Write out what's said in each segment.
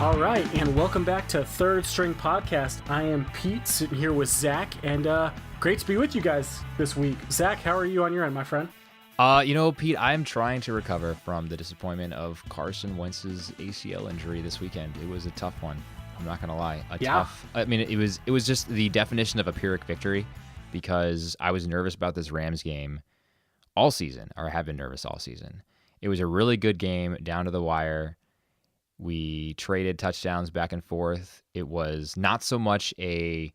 All right, and welcome back to Third String Podcast. I am Pete, sitting here with Zach, and great to be with you guys this week. Zach, how are you on your end, my friend? Pete, I'm trying to recover from the disappointment of Carson Wentz's ACL injury this weekend. It was a tough one. I'm not gonna lie. It was just the definition of a Pyrrhic victory, because I was nervous about this Rams game all season, or have been nervous all season. It was a really good game down to the wire. We traded touchdowns back and forth. It was not so much a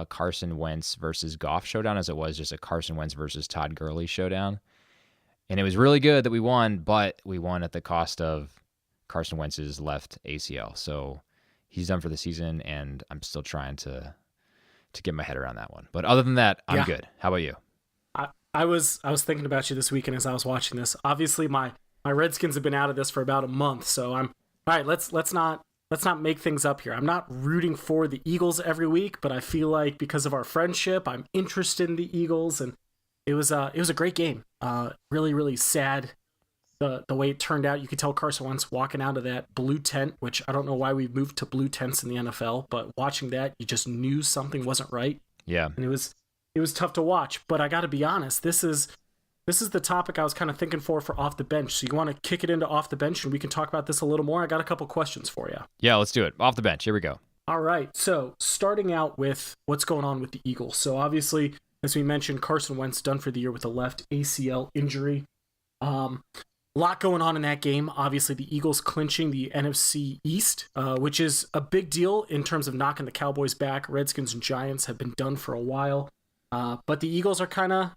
Carson Wentz versus Goff showdown as it was just a Carson Wentz versus Todd Gurley showdown. And it was really good that we won, but we won at the cost of Carson Wentz's left ACL. So he's done for the season, and I'm still trying to get my head around that one. But other than that, I'm good. How about you? I was thinking about you this weekend as I was watching this. Obviously, my Redskins have been out of this for about a month, so I'm all right. Let's not make things up here. I'm not rooting for the Eagles every week, but I feel like because of our friendship, I'm interested in the Eagles, and it was a great game. Really, really sad the way it turned out. You could tell Carson Wentz walking out of that blue tent, which I don't know why we've moved to blue tents in the NFL, but watching that, you just knew something wasn't right. Yeah, and it was tough to watch. But I got to be honest, this is the topic I was kind of thinking for off the bench. So you want to kick it into off the bench, and we can talk about this a little more. I got a couple questions for you. Yeah, let's do it. Off the bench. Here we go. All right. So starting out with what's going on with the Eagles. So obviously, as we mentioned, Carson Wentz done for the year with a left ACL injury. A lot going on in that game. Obviously, the Eagles clinching the NFC East, which is a big deal in terms of knocking the Cowboys back. Redskins and Giants have been done for a while. But the Eagles are kind of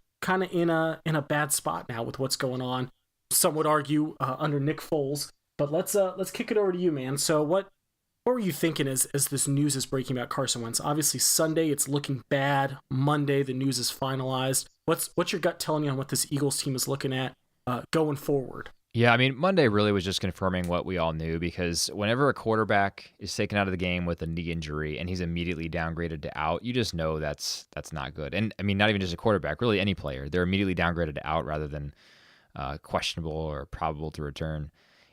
in a bad spot now with what's going on. Some would argue under Nick Foles. But let's kick it over to you, man. So what were you thinking as this news is breaking about Carson Wentz? Obviously Sunday it's looking bad. Monday the news is finalized. What's your gut telling you on what this Eagles team is looking at going forward? Yeah, I mean, Monday really was just confirming what we all knew, because whenever a quarterback is taken out of the game with a knee injury and he's immediately downgraded to out, you just know that's not good. And I mean, not even just a quarterback, really any player. They're immediately downgraded to out rather than questionable or probable to return.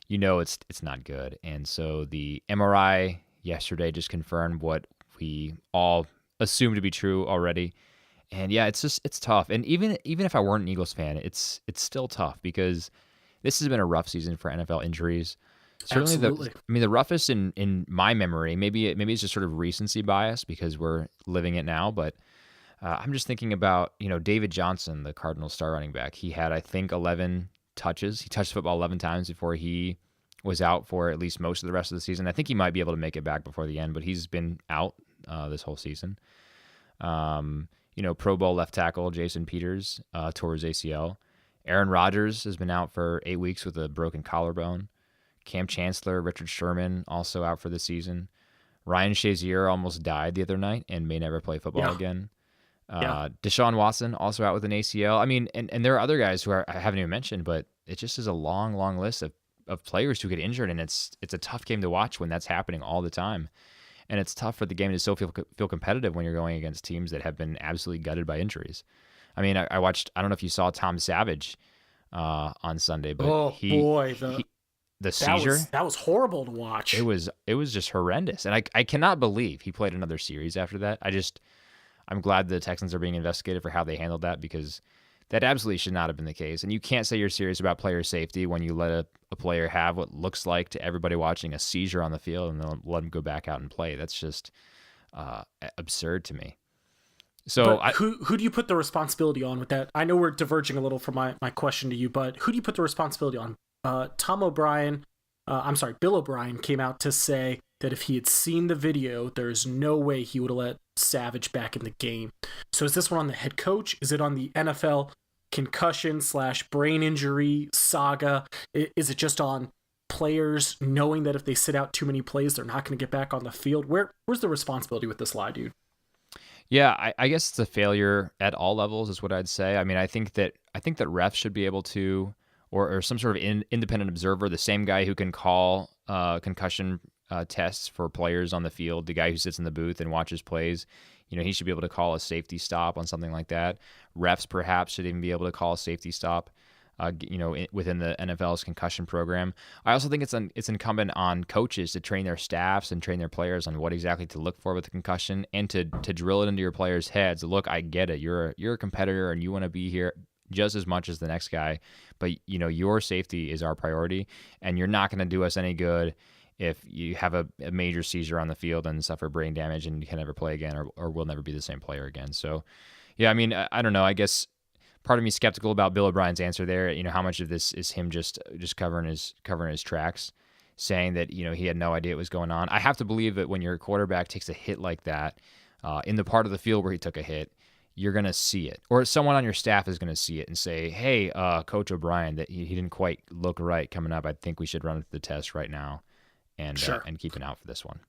You know it's not good. And so the MRI yesterday just confirmed what we all assumed to be true already. And yeah, it's tough. And even if I weren't an Eagles fan, it's still tough, because this has been a rough season for NFL injuries. Certainly, the roughest in my memory. Maybe it's just sort of recency bias because we're living it now. But I'm just thinking about David Johnson, the Cardinals star running back. He had, I think, 11 touches. He touched the football 11 times before he was out for at least most of the rest of the season. I think he might be able to make it back before the end, but he's been out this whole season. Pro Bowl left tackle Jason Peters tore his ACL. Aaron Rodgers has been out for 8 weeks with a broken collarbone. Cam Chancellor, Richard Sherman also out for the season. Ryan Shazier almost died the other night and may never play football again. Deshaun Watson also out with an ACL. I mean, and there are other guys who I haven't even mentioned, but it just is a long, long list of players who get injured, and it's a tough game to watch when that's happening all the time. And it's tough for the game to still feel competitive when you're going against teams that have been absolutely gutted by injuries. I mean, I watched, I don't know if you saw Tom Savage on Sunday, but the seizure. That was horrible to watch. It was just horrendous. And I cannot believe he played another series after that. I'm glad the Texans are being investigated for how they handled that, because that absolutely should not have been the case. And you can't say you're serious about player safety when you let a player have what looks like to everybody watching a seizure on the field and then let him go back out and play. That's just absurd to me. So who do you put the responsibility on with that? I know we're diverging a little from my question to you, but who do you put the responsibility on? Bill O'Brien came out to say that if he had seen the video, there's no way he would have let Savage back in the game. So is this one on the head coach? Is it on the NFL concussion/brain injury saga? Is it just on players knowing that if they sit out too many plays, they're not going to get back on the field? Where's the responsibility with this lie, dude? Yeah, I guess it's a failure at all levels is what I'd say. I mean, I think that refs should be able to, or some sort of independent observer, the same guy who can call concussion tests for players on the field, the guy who sits in the booth and watches plays, he should be able to call a safety stop on something like that. Refs perhaps should even be able to call a safety stop. within the NFL's concussion program. I also think it's incumbent on coaches to train their staffs and train their players on what exactly to look for with the concussion, and to drill it into your players' heads. Look, I get it. You're a competitor and you want to be here just as much as the next guy, but your safety is our priority, and you're not going to do us any good if you have a major seizure on the field and suffer brain damage and you can never play again, or will never be the same player again. So, yeah, I mean, I don't know. I guess part of me is skeptical about Bill O'Brien's answer there. How much of this is him just covering his tracks, saying that he had no idea what was going on. I have to believe that when your quarterback takes a hit like that, in the part of the field where he took a hit, you're going to see it, or someone on your staff is going to see it and say, hey, Coach O'Brien, that he didn't quite look right coming up. I think we should run the test right now and keep an out for this one.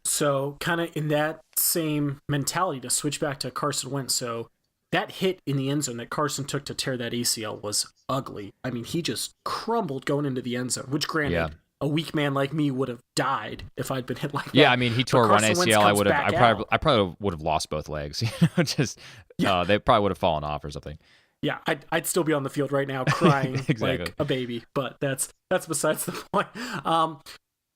So kind of in that same mentality, to switch back to Carson Wentz. So that hit in the end zone that Carson took to tear that ACL was ugly. I mean, he just crumbled going into the end zone, which granted, a weak man like me would have died if I'd been hit like that. Yeah, I mean, he tore one ACL. I probably would have lost both legs. They probably would have fallen off or something. Yeah, I'd still be on the field right now crying exactly. like a baby, but that's besides the point.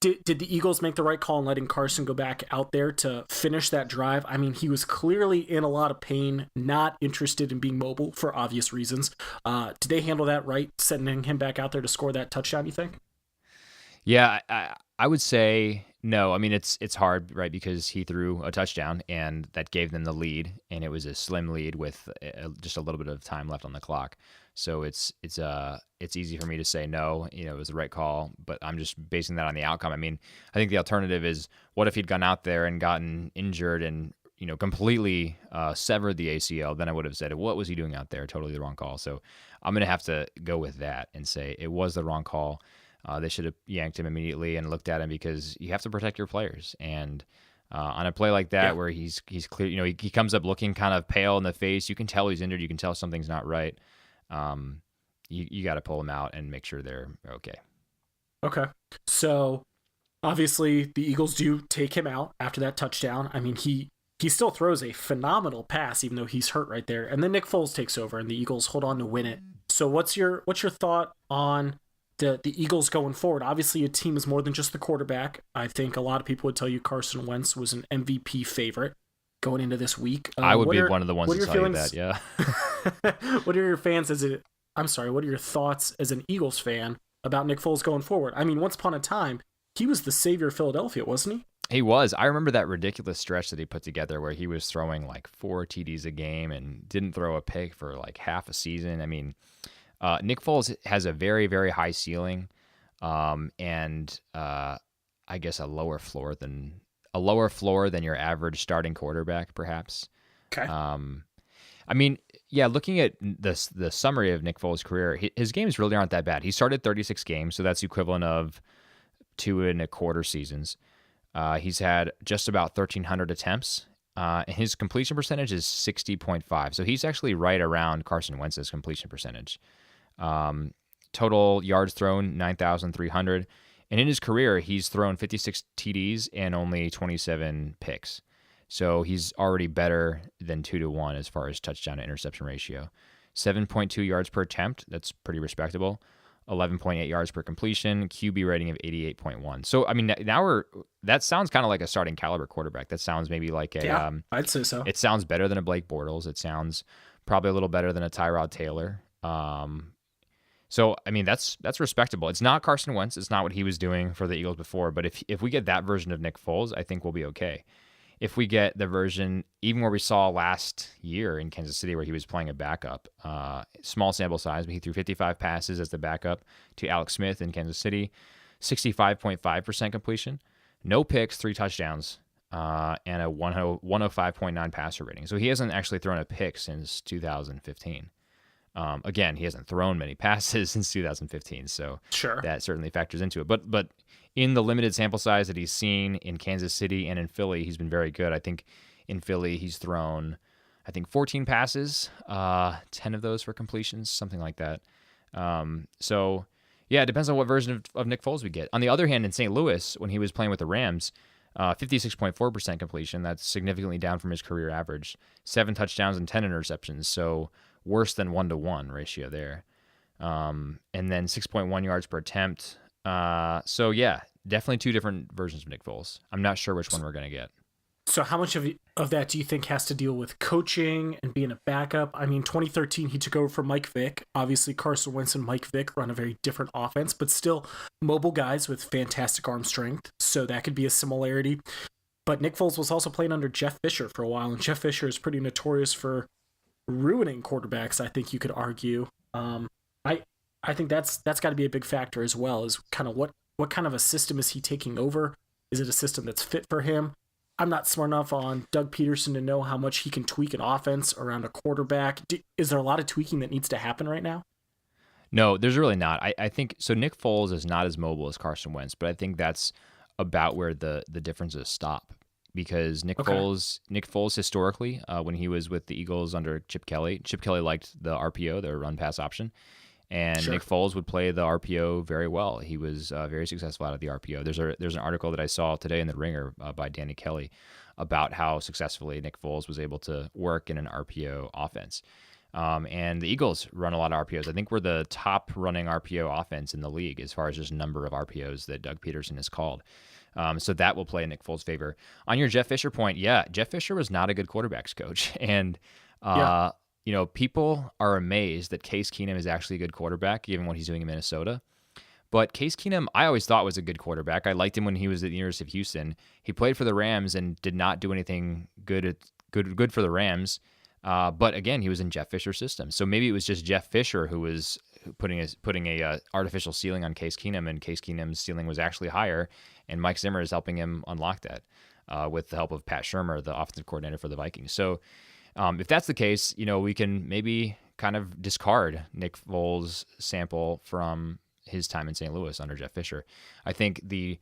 Did the Eagles make the right call in letting Carson go back out there to finish that drive? I mean, he was clearly in a lot of pain, not interested in being mobile for obvious reasons. Did they handle that right, sending him back out there to score that touchdown, you think? Yeah, I would say no. I mean, it's hard, right? Because he threw a touchdown, and that gave them the lead, and it was a slim lead with just a little bit of time left on the clock. So it's easy for me to say no. It was the right call, but I'm just basing that on the outcome. I mean, I think the alternative is, what if he'd gone out there and gotten injured and completely severed the ACL? Then I would have said, what was he doing out there? Totally the wrong call. So I'm gonna have to go with that and say it was the wrong call. They should have yanked him immediately and looked at him, because you have to protect your players. And on a play like that, where he's clear, he comes up looking kind of pale in the face. You can tell he's injured. You can tell something's not right. You got to pull him out and make sure they're okay. Okay. So obviously the Eagles do take him out after that touchdown. I mean, he still throws a phenomenal pass, even though he's hurt right there. And then Nick Foles takes over and the Eagles hold on to win it. So what's your thought on the Eagles going forward? Obviously, a team is more than just the quarterback. I think a lot of people would tell you Carson Wentz was an MVP favorite going into this week. I would be one of the ones to tell you that, yeah. What are your thoughts as an Eagles fan about Nick Foles going forward? I mean, once upon a time, he was the savior of Philadelphia, wasn't he? He was. I remember that ridiculous stretch that he put together where he was throwing like 4 TDs a game and didn't throw a pick for like half a season. I mean, Nick Foles has a very, very high ceiling, and I guess a lower floor than your average starting quarterback, perhaps. Okay. I mean, yeah, looking at the summary of Nick Foles' career, his games really aren't that bad. He started 36 games, so that's equivalent of 2.25 seasons. He's had just about 1,300 attempts. And his completion percentage is 60.5. So he's actually right around Carson Wentz's completion percentage. Total yards thrown, 9,300. And in his career, he's thrown 56 TDs and only 27 picks. So he's already better than 2-1 as far as touchdown to interception ratio. 7.2 yards per attempt. That's pretty respectable. 11.8 yards per completion, QB rating of 88.1. So, I mean, that sounds kind of like a starting caliber quarterback. That sounds maybe like I'd say so. It sounds better than a Blake Bortles. It sounds probably a little better than a Tyrod Taylor. So, I mean, that's respectable. It's not Carson Wentz. It's not what he was doing for the Eagles before. But if we get that version of Nick Foles, I think we'll be okay. If we get the version, even where we saw last year in Kansas City, where he was playing a backup, small sample size, but he threw 55 passes as the backup to Alex Smith in Kansas City, 65.5% completion, no picks, 3 touchdowns, and a 105.9 passer rating. So he hasn't actually thrown a pick since 2015. Again, he hasn't thrown many passes since 2015, so sure, that certainly factors into it. But in the limited sample size that he's seen in Kansas City and in Philly, he's been very good. I think in Philly he's thrown, 14 passes, 10 of those for completions, something like that. So yeah, it depends on what version of Nick Foles we get. On the other hand, in St. Louis, when he was playing with the Rams, 56.4% completion. That's significantly down from his career average. 7 touchdowns and 10 interceptions, so worse than 1-to-1 ratio there. and then 6.1 yards per attempt. So yeah, definitely two different versions of Nick Foles. I'm not sure which one we're gonna get. So how much of that do you think has to deal with coaching and being a backup? I mean, 2013, he took over from Mike Vick. Obviously, Carson Wentz and Mike Vick run a very different offense, but still mobile guys with fantastic arm strength. So that could be a similarity. But Nick Foles was also playing under Jeff Fisher for a while, and Jeff Fisher is pretty notorious for ruining quarterbacks, I think you could argue. I think that's got to be a big factor as well, is kind of what kind of a system is he taking over? Is it a system that's fit for him? I'm not smart enough on Doug Peterson to know how much he can tweak an offense around a quarterback. Is there a lot of tweaking that needs to happen right now? No, there's really not. I think so. Nick Foles is not as mobile as Carson Wentz, but I think that's about where the differences stop. Because Nick Foles historically, when he was with the Eagles under Chip Kelly liked the RPO, the run pass option, and Nick Foles would play the RPO very well. He was very successful out of the RPO. There's an article that I saw today in the Ringer by Danny Kelly about how successfully Nick Foles was able to work in an RPO offense. And the Eagles run a lot of RPOs. I think we're the top running RPO offense in the league as far as just number of RPOs that Doug Peterson has called. So that will play in Nick Foles' favor. On your Jeff Fisher point, yeah, Jeff Fisher was not a good quarterbacks coach. And, people are amazed that Case Keenum is actually a good quarterback, given what he's doing in Minnesota. But Case Keenum, I always thought was a good quarterback. I liked him when he was at the University of Houston. He played for the Rams and did not do anything good for the Rams. But again, he was in Jeff Fisher's system. So maybe it was just Jeff Fisher who was putting a artificial ceiling on Case Keenum, and Case Keenum's ceiling was actually higher. And Mike Zimmer is helping him unlock that with the help of Pat Shurmur, the offensive coordinator for the Vikings. So if that's the case, we can maybe kind of discard Nick Foles' sample from his time in St. Louis under Jeff Fisher. I think the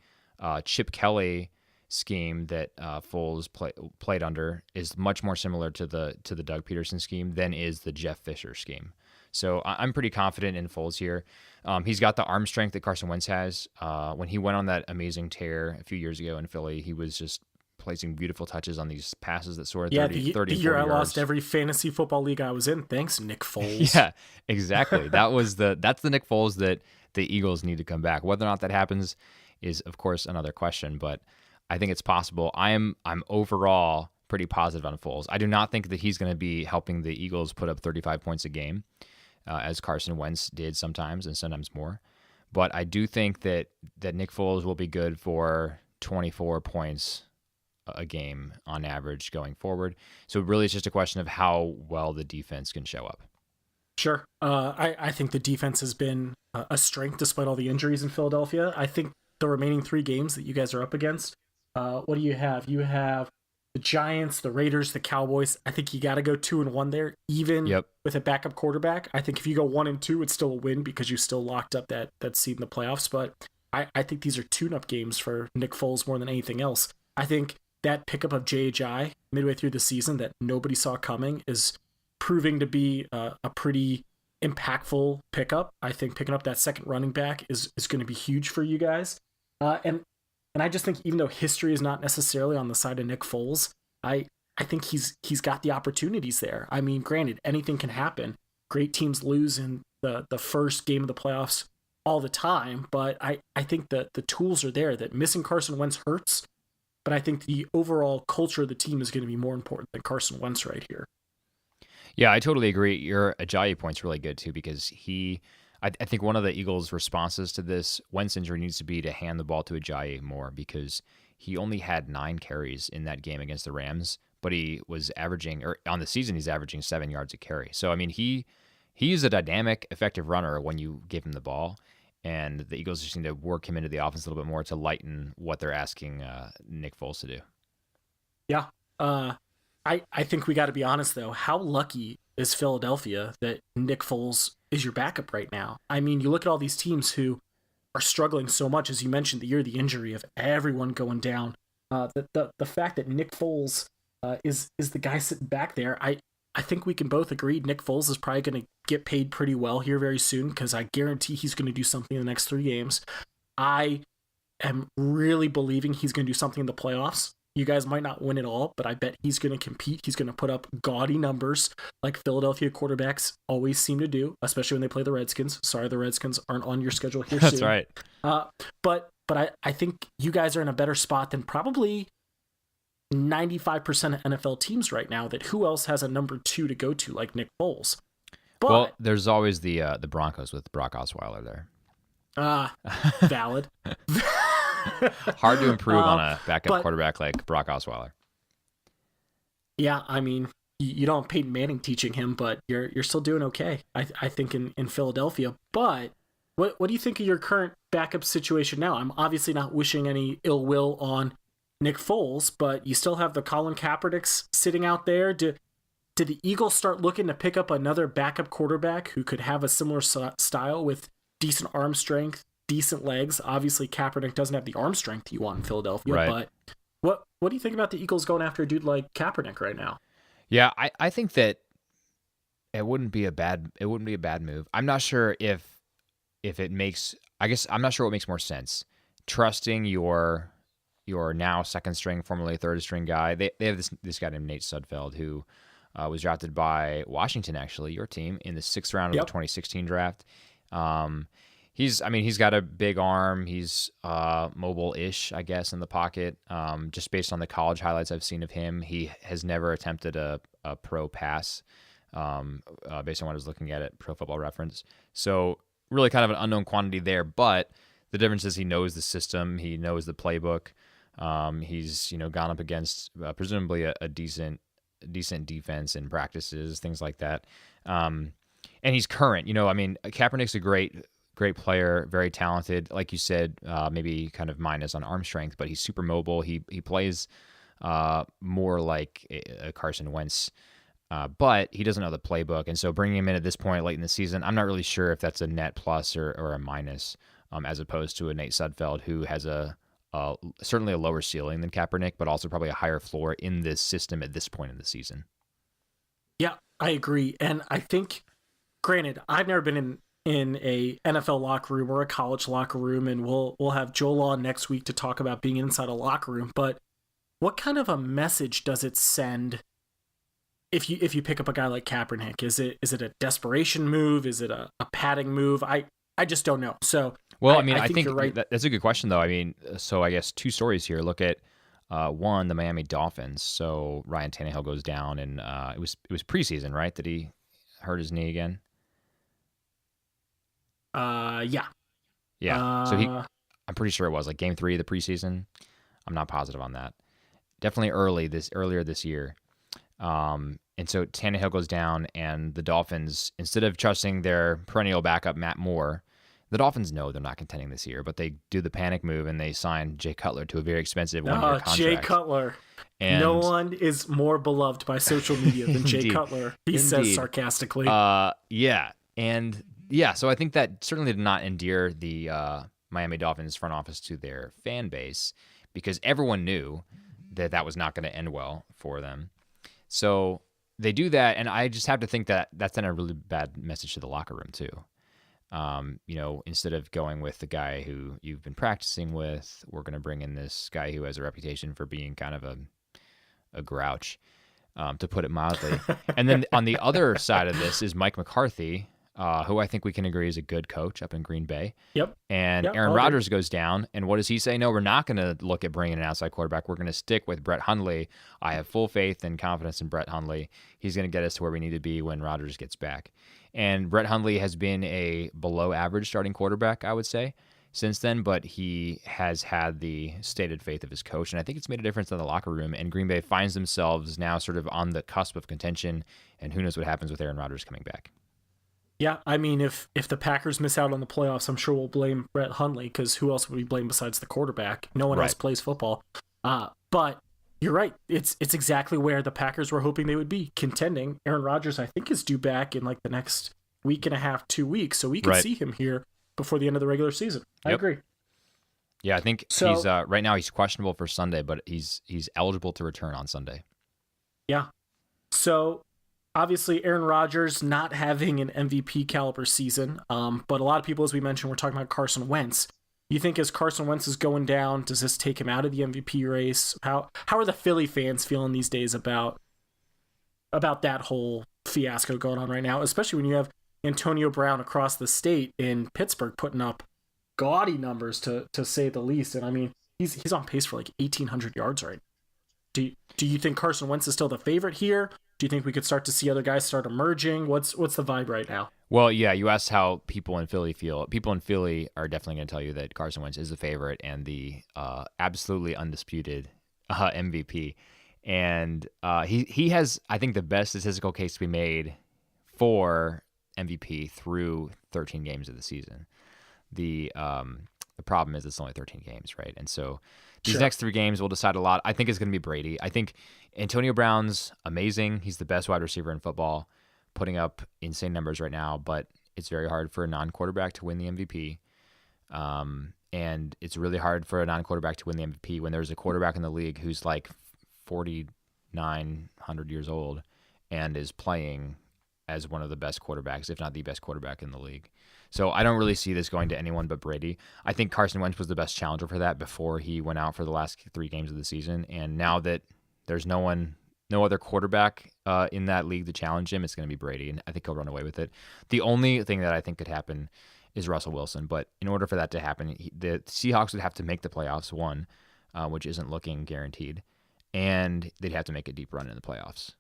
Chip Kelly scheme that Foles played under is much more similar to the Doug Peterson scheme than is the Jeff Fisher scheme. So I'm pretty confident in Foles here. He's got the arm strength that Carson Wentz has. When he went on that amazing tear a few years ago in Philly, he was just placing beautiful touches on these passes that soared 30 the year I yards. lost every fantasy football league I was in. Thanks, Nick Foles. Yeah, exactly. That's the Nick Foles that the Eagles need to come back. Whether or not that happens is, of course, another question, but I think it's possible. I'm overall pretty positive on Foles. I do not think that he's going to be helping the Eagles put up 35 points a game, as Carson Wentz did sometimes and sometimes more. But I do think that Nick Foles will be good for 24 points a game on average going forward. So really it's just a question of how well the defense can show up. Sure. I think the defense has been a strength despite all the injuries in Philadelphia. I think the remaining 3 games that you guys are up against, what do you have? You have the Giants, the Raiders, the Cowboys. I think you got to go 2-1 there, even with a backup quarterback. I think if you go 1-2, it's still a win because you still locked up that seed in the playoffs. But I think these are tune-up games for Nick Foles more than anything else. I think that pickup of JHI midway through the season that nobody saw coming is proving to be a pretty impactful pickup. I think picking up that second running back is going to be huge for you guys. And I just think even though history is not necessarily on the side of Nick Foles, I think he's got the opportunities there. I mean, granted, anything can happen. Great teams lose in the first game of the playoffs all the time, but I think that the tools are there, that missing Carson Wentz hurts, but I think the overall culture of the team is going to be more important than Carson Wentz right here. Yeah, I totally agree. Your Ajayi point's really good too, because I think one of the Eagles' responses to this Wentz injury needs to be to hand the ball to Ajayi more, because he only had 9 carries in that game against the Rams, but he was averaging, or on the season, he's averaging 7 yards a carry. So, I mean, he's a dynamic, effective runner when you give him the ball, and the Eagles just need to work him into the offense a little bit more to lighten what they're asking Nick Foles to do. Yeah. I think we got to be honest, though. How lucky is Philadelphia that Nick Foles is your backup right now? I mean, you look at all these teams who are struggling so much, as you mentioned, the injury of everyone going down. The fact that Nick Foles is the guy sitting back there, I think we can both agree Nick Foles is probably going to get paid pretty well here very soon, because I guarantee he's going to do something in the next 3 games. I am really believing he's going to do something in the playoffs. You guys might not win it all, but I bet he's going to compete. He's going to put up gaudy numbers like Philadelphia quarterbacks always seem to do, especially when they play the Redskins. Sorry, the Redskins aren't on your schedule here soon. That's right. But I think you guys are in a better spot than probably 95% of NFL teams right now. That who else has a number 2 to go to like Nick Foles? But, well, there's always the Broncos with Brock Osweiler there. Valid. Hard to improve on a backup quarterback like Brock Osweiler. Yeah, I mean, you don't have Peyton Manning teaching him, but you're still doing okay, I think, in Philadelphia. But what do you think of your current backup situation now? I'm obviously not wishing any ill will on Nick Foles, but you still have the Colin Kaepernicks sitting out there. Did the Eagles start looking to pick up another backup quarterback who could have a similar style with decent arm strength, decent legs? Obviously, Kaepernick doesn't have the arm strength you want in Philadelphia, right. But what do you think about the Eagles going after a dude like Kaepernick right now? Yeah, I think that it wouldn't be a bad move. I'm not sure if it makes. I guess I'm not sure what makes more sense. Trusting your now second string, formerly third string guy. They have this guy named Nate Sudfeld who was drafted by Washington, actually, your team, in the 6th round of the 2016 draft. He's got a big arm. He's mobile-ish, I guess, in the pocket. Just based on the college highlights I've seen of him, he has never attempted a pro pass. Based on what I was looking at Pro Football Reference. So really kind of an unknown quantity there. But the difference is he knows the system. He knows the playbook. He's gone up against presumably a decent defense in practices, things like that. And he's current. Kaepernick's a great player, very talented. Like you said, maybe kind of minus on arm strength, but he's super mobile. He plays more like a Carson Wentz, but he doesn't know the playbook. And so bringing him in at this point late in the season, I'm not really sure if that's a net plus or a minus, as opposed to a Nate Sudfeld who has certainly a lower ceiling than Kaepernick, but also probably a higher floor in this system at this point in the season. Yeah, I agree. And I think, granted, I've never been in a NFL locker room or a college locker room, and we'll have Joel on next week to talk about being inside a locker room. But what kind of a message does it send if you pick up a guy like Kaepernick? Is it a desperation move? Is it a padding move? I just don't know. So well, I think you're right. That's a good question, though. So I guess 2 stories here. Look at one, the Miami Dolphins. So Ryan Tannehill goes down, and it was preseason, right? That he hurt his knee again. Yeah. So I'm pretty sure it was like game 3 of the preseason. I'm not positive on that. Definitely earlier this year. And so Tannehill goes down, and the Dolphins, instead of trusting their perennial backup Matt Moore, the Dolphins know they're not contending this year, but they do the panic move and they sign Jay Cutler to a very expensive 1-year contract. Jay Cutler. And no one is more beloved by social media than Jay Cutler, he says sarcastically. Yeah. And yeah, so I think that certainly did not endear the Miami Dolphins front office to their fan base, because everyone knew that was not going to end well for them. So they do that, and I just have to think that that's then a really bad message to the locker room too. Instead of going with the guy who you've been practicing with, we're going to bring in this guy who has a reputation for being kind of a grouch, to put it mildly. And then on the other side of this is Mike McCarthy, who I think we can agree is a good coach up in Green Bay. Yep. And Aaron Rodgers goes down, and what does he say? No, we're not going to look at bringing an outside quarterback. We're going to stick with Brett Hundley. I have full faith and confidence in Brett Hundley. He's going to get us to where we need to be when Rodgers gets back. And Brett Hundley has been a below-average starting quarterback, I would say, since then, but he has had the stated faith of his coach, and I think it's made a difference in the locker room, and Green Bay finds themselves now sort of on the cusp of contention, and who knows what happens with Aaron Rodgers coming back. Yeah, I mean, if the Packers miss out on the playoffs, I'm sure we'll blame Brett Hundley, because who else would we blame besides the quarterback? No one else plays football. But you're right. It's exactly where the Packers were hoping they would be, contending. Aaron Rodgers, I think, is due back in like the next week and a half, 2 weeks, so we could see him here before the end of the regular season. I agree. Yeah, I think he's right now he's questionable for Sunday, but he's eligible to return on Sunday. Yeah. So obviously Aaron Rodgers not having an MVP caliber season, but a lot of people, as we mentioned, we're talking about Carson Wentz. You think as Carson Wentz is going down, does this take him out of the MVP race? How are the Philly fans feeling these days about that whole fiasco going on right now, especially when you have Antonio Brown across the state in Pittsburgh putting up gaudy numbers to say the least? And I mean, he's on pace for like 1,800 yards right now. Do you think Carson Wentz is still the favorite here? Do you think we could start to see other guys start emerging? What's the vibe right now? Well, yeah, you asked how people in Philly feel. People in Philly are definitely going to tell you that Carson Wentz is the favorite and the absolutely undisputed MVP. And he has, I think, the best statistical case to be made for MVP through 13 games of the season. The problem is it's only 13 games, right? And so these next 3 games will decide a lot. I think it's going to be Brady. I think Antonio Brown's amazing. He's the best wide receiver in football, putting up insane numbers right now, but it's very hard for a non-quarterback to win the MVP. And it's really hard for a non-quarterback to win the MVP when there's a quarterback in the league who's like 4,900 years old and is playing as one of the best quarterbacks, if not the best quarterback in the league. So I don't really see this going to anyone but Brady. I think Carson Wentz was the best challenger for that before he went out for the last 3 games of the season. And now that there's no other quarterback in that league to challenge him, it's going to be Brady, and I think he'll run away with it. The only thing that I think could happen is Russell Wilson, but in order for that to happen, the Seahawks would have to make the playoffs, one, which isn't looking guaranteed, and they'd have to make a deep run in the playoffs.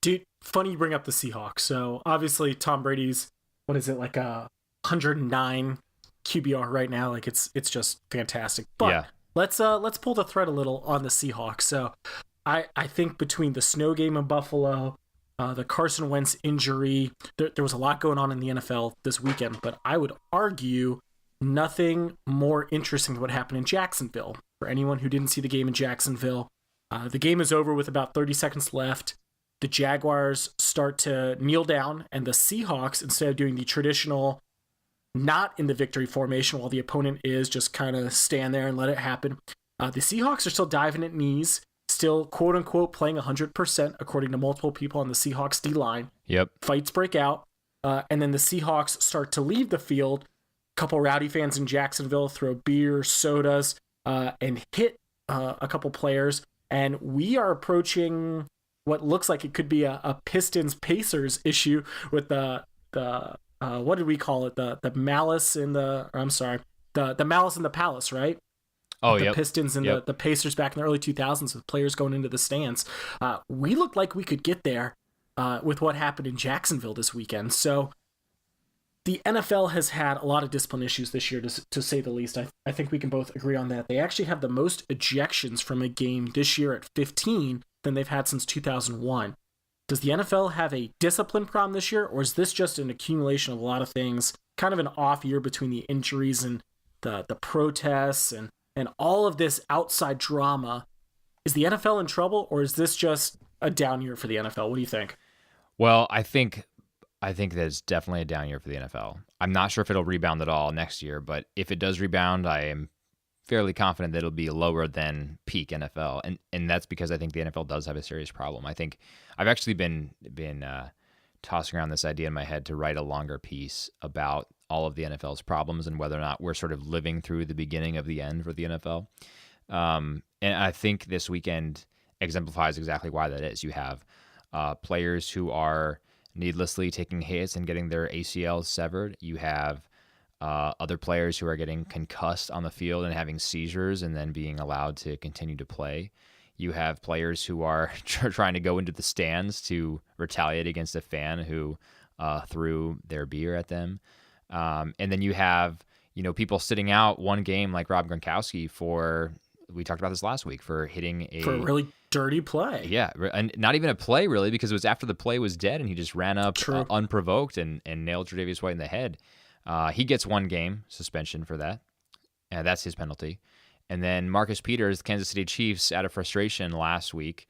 Dude, funny you bring up the Seahawks. So obviously Tom Brady's, what is it, like a 109 QBR right now? Like it's just fantastic. But yeah. Let's pull the thread a little on the Seahawks. So I think between the snow game in Buffalo, the Carson Wentz injury, there was a lot going on in the NFL this weekend, but I would argue nothing more interesting than what happened in Jacksonville. For anyone who didn't see the game in Jacksonville, the game is over with about 30 seconds left. The Jaguars start to kneel down, and the Seahawks, instead of doing the traditional not in the victory formation while the opponent is, just kind of stand there and let it happen, the Seahawks are still diving at knees, still quote-unquote playing 100% according to multiple people on the Seahawks D-line. Yep. Fights break out, and then the Seahawks start to leave the field. A couple rowdy fans in Jacksonville throw beer, sodas, and hit a couple players, and we are approaching what looks like it could be a Pistons-Pacers issue with the what did we call it? The malice in the, I'm sorry, the malice in the palace, right? Oh, the yep. Pistons and the Pacers back in the early 2000s with players going into the stands. We looked like we could get there with what happened in Jacksonville this weekend. So the NFL has had a lot of discipline issues this year, to say the least. I think we can both agree on that. They actually have the most ejections from a game this year at 15 than they've had since 2001. Does the NFL have a discipline problem this year, or is this just an accumulation of a lot of things, kind of an off year between the injuries and the protests and all of this outside drama? Is the NFL in trouble, or is this just a down year for the NFL? What do you think? Well, I think that it's definitely a down year for the NFL. I'm not sure if it'll rebound at all next year, but if it does rebound, I am fairly confident that it'll be lower than peak NFL, and that's because I think the NFL does have a serious problem. I think I've actually been tossing around this idea in my head to write a longer piece about all of the NFL's problems and whether or not we're sort of living through the beginning of the end for the NFL. And I think this weekend exemplifies exactly why that is. You have players who are needlessly taking hits and getting their ACLs severed. You have other players who are getting concussed on the field and having seizures and then being allowed to continue to play. You have players who are trying to go into the stands to retaliate against a fan who threw their beer at them. And then you have, people sitting out one game like Rob Gronkowski for, we talked about this last week, for hitting for a really dirty play. Yeah, and not even a play really, because it was after the play was dead and he just ran up unprovoked and nailed Tre'Davious White in the head. He gets 1 game suspension for that. That's his penalty. And then Marcus Peters, Kansas City Chiefs, out of frustration last week,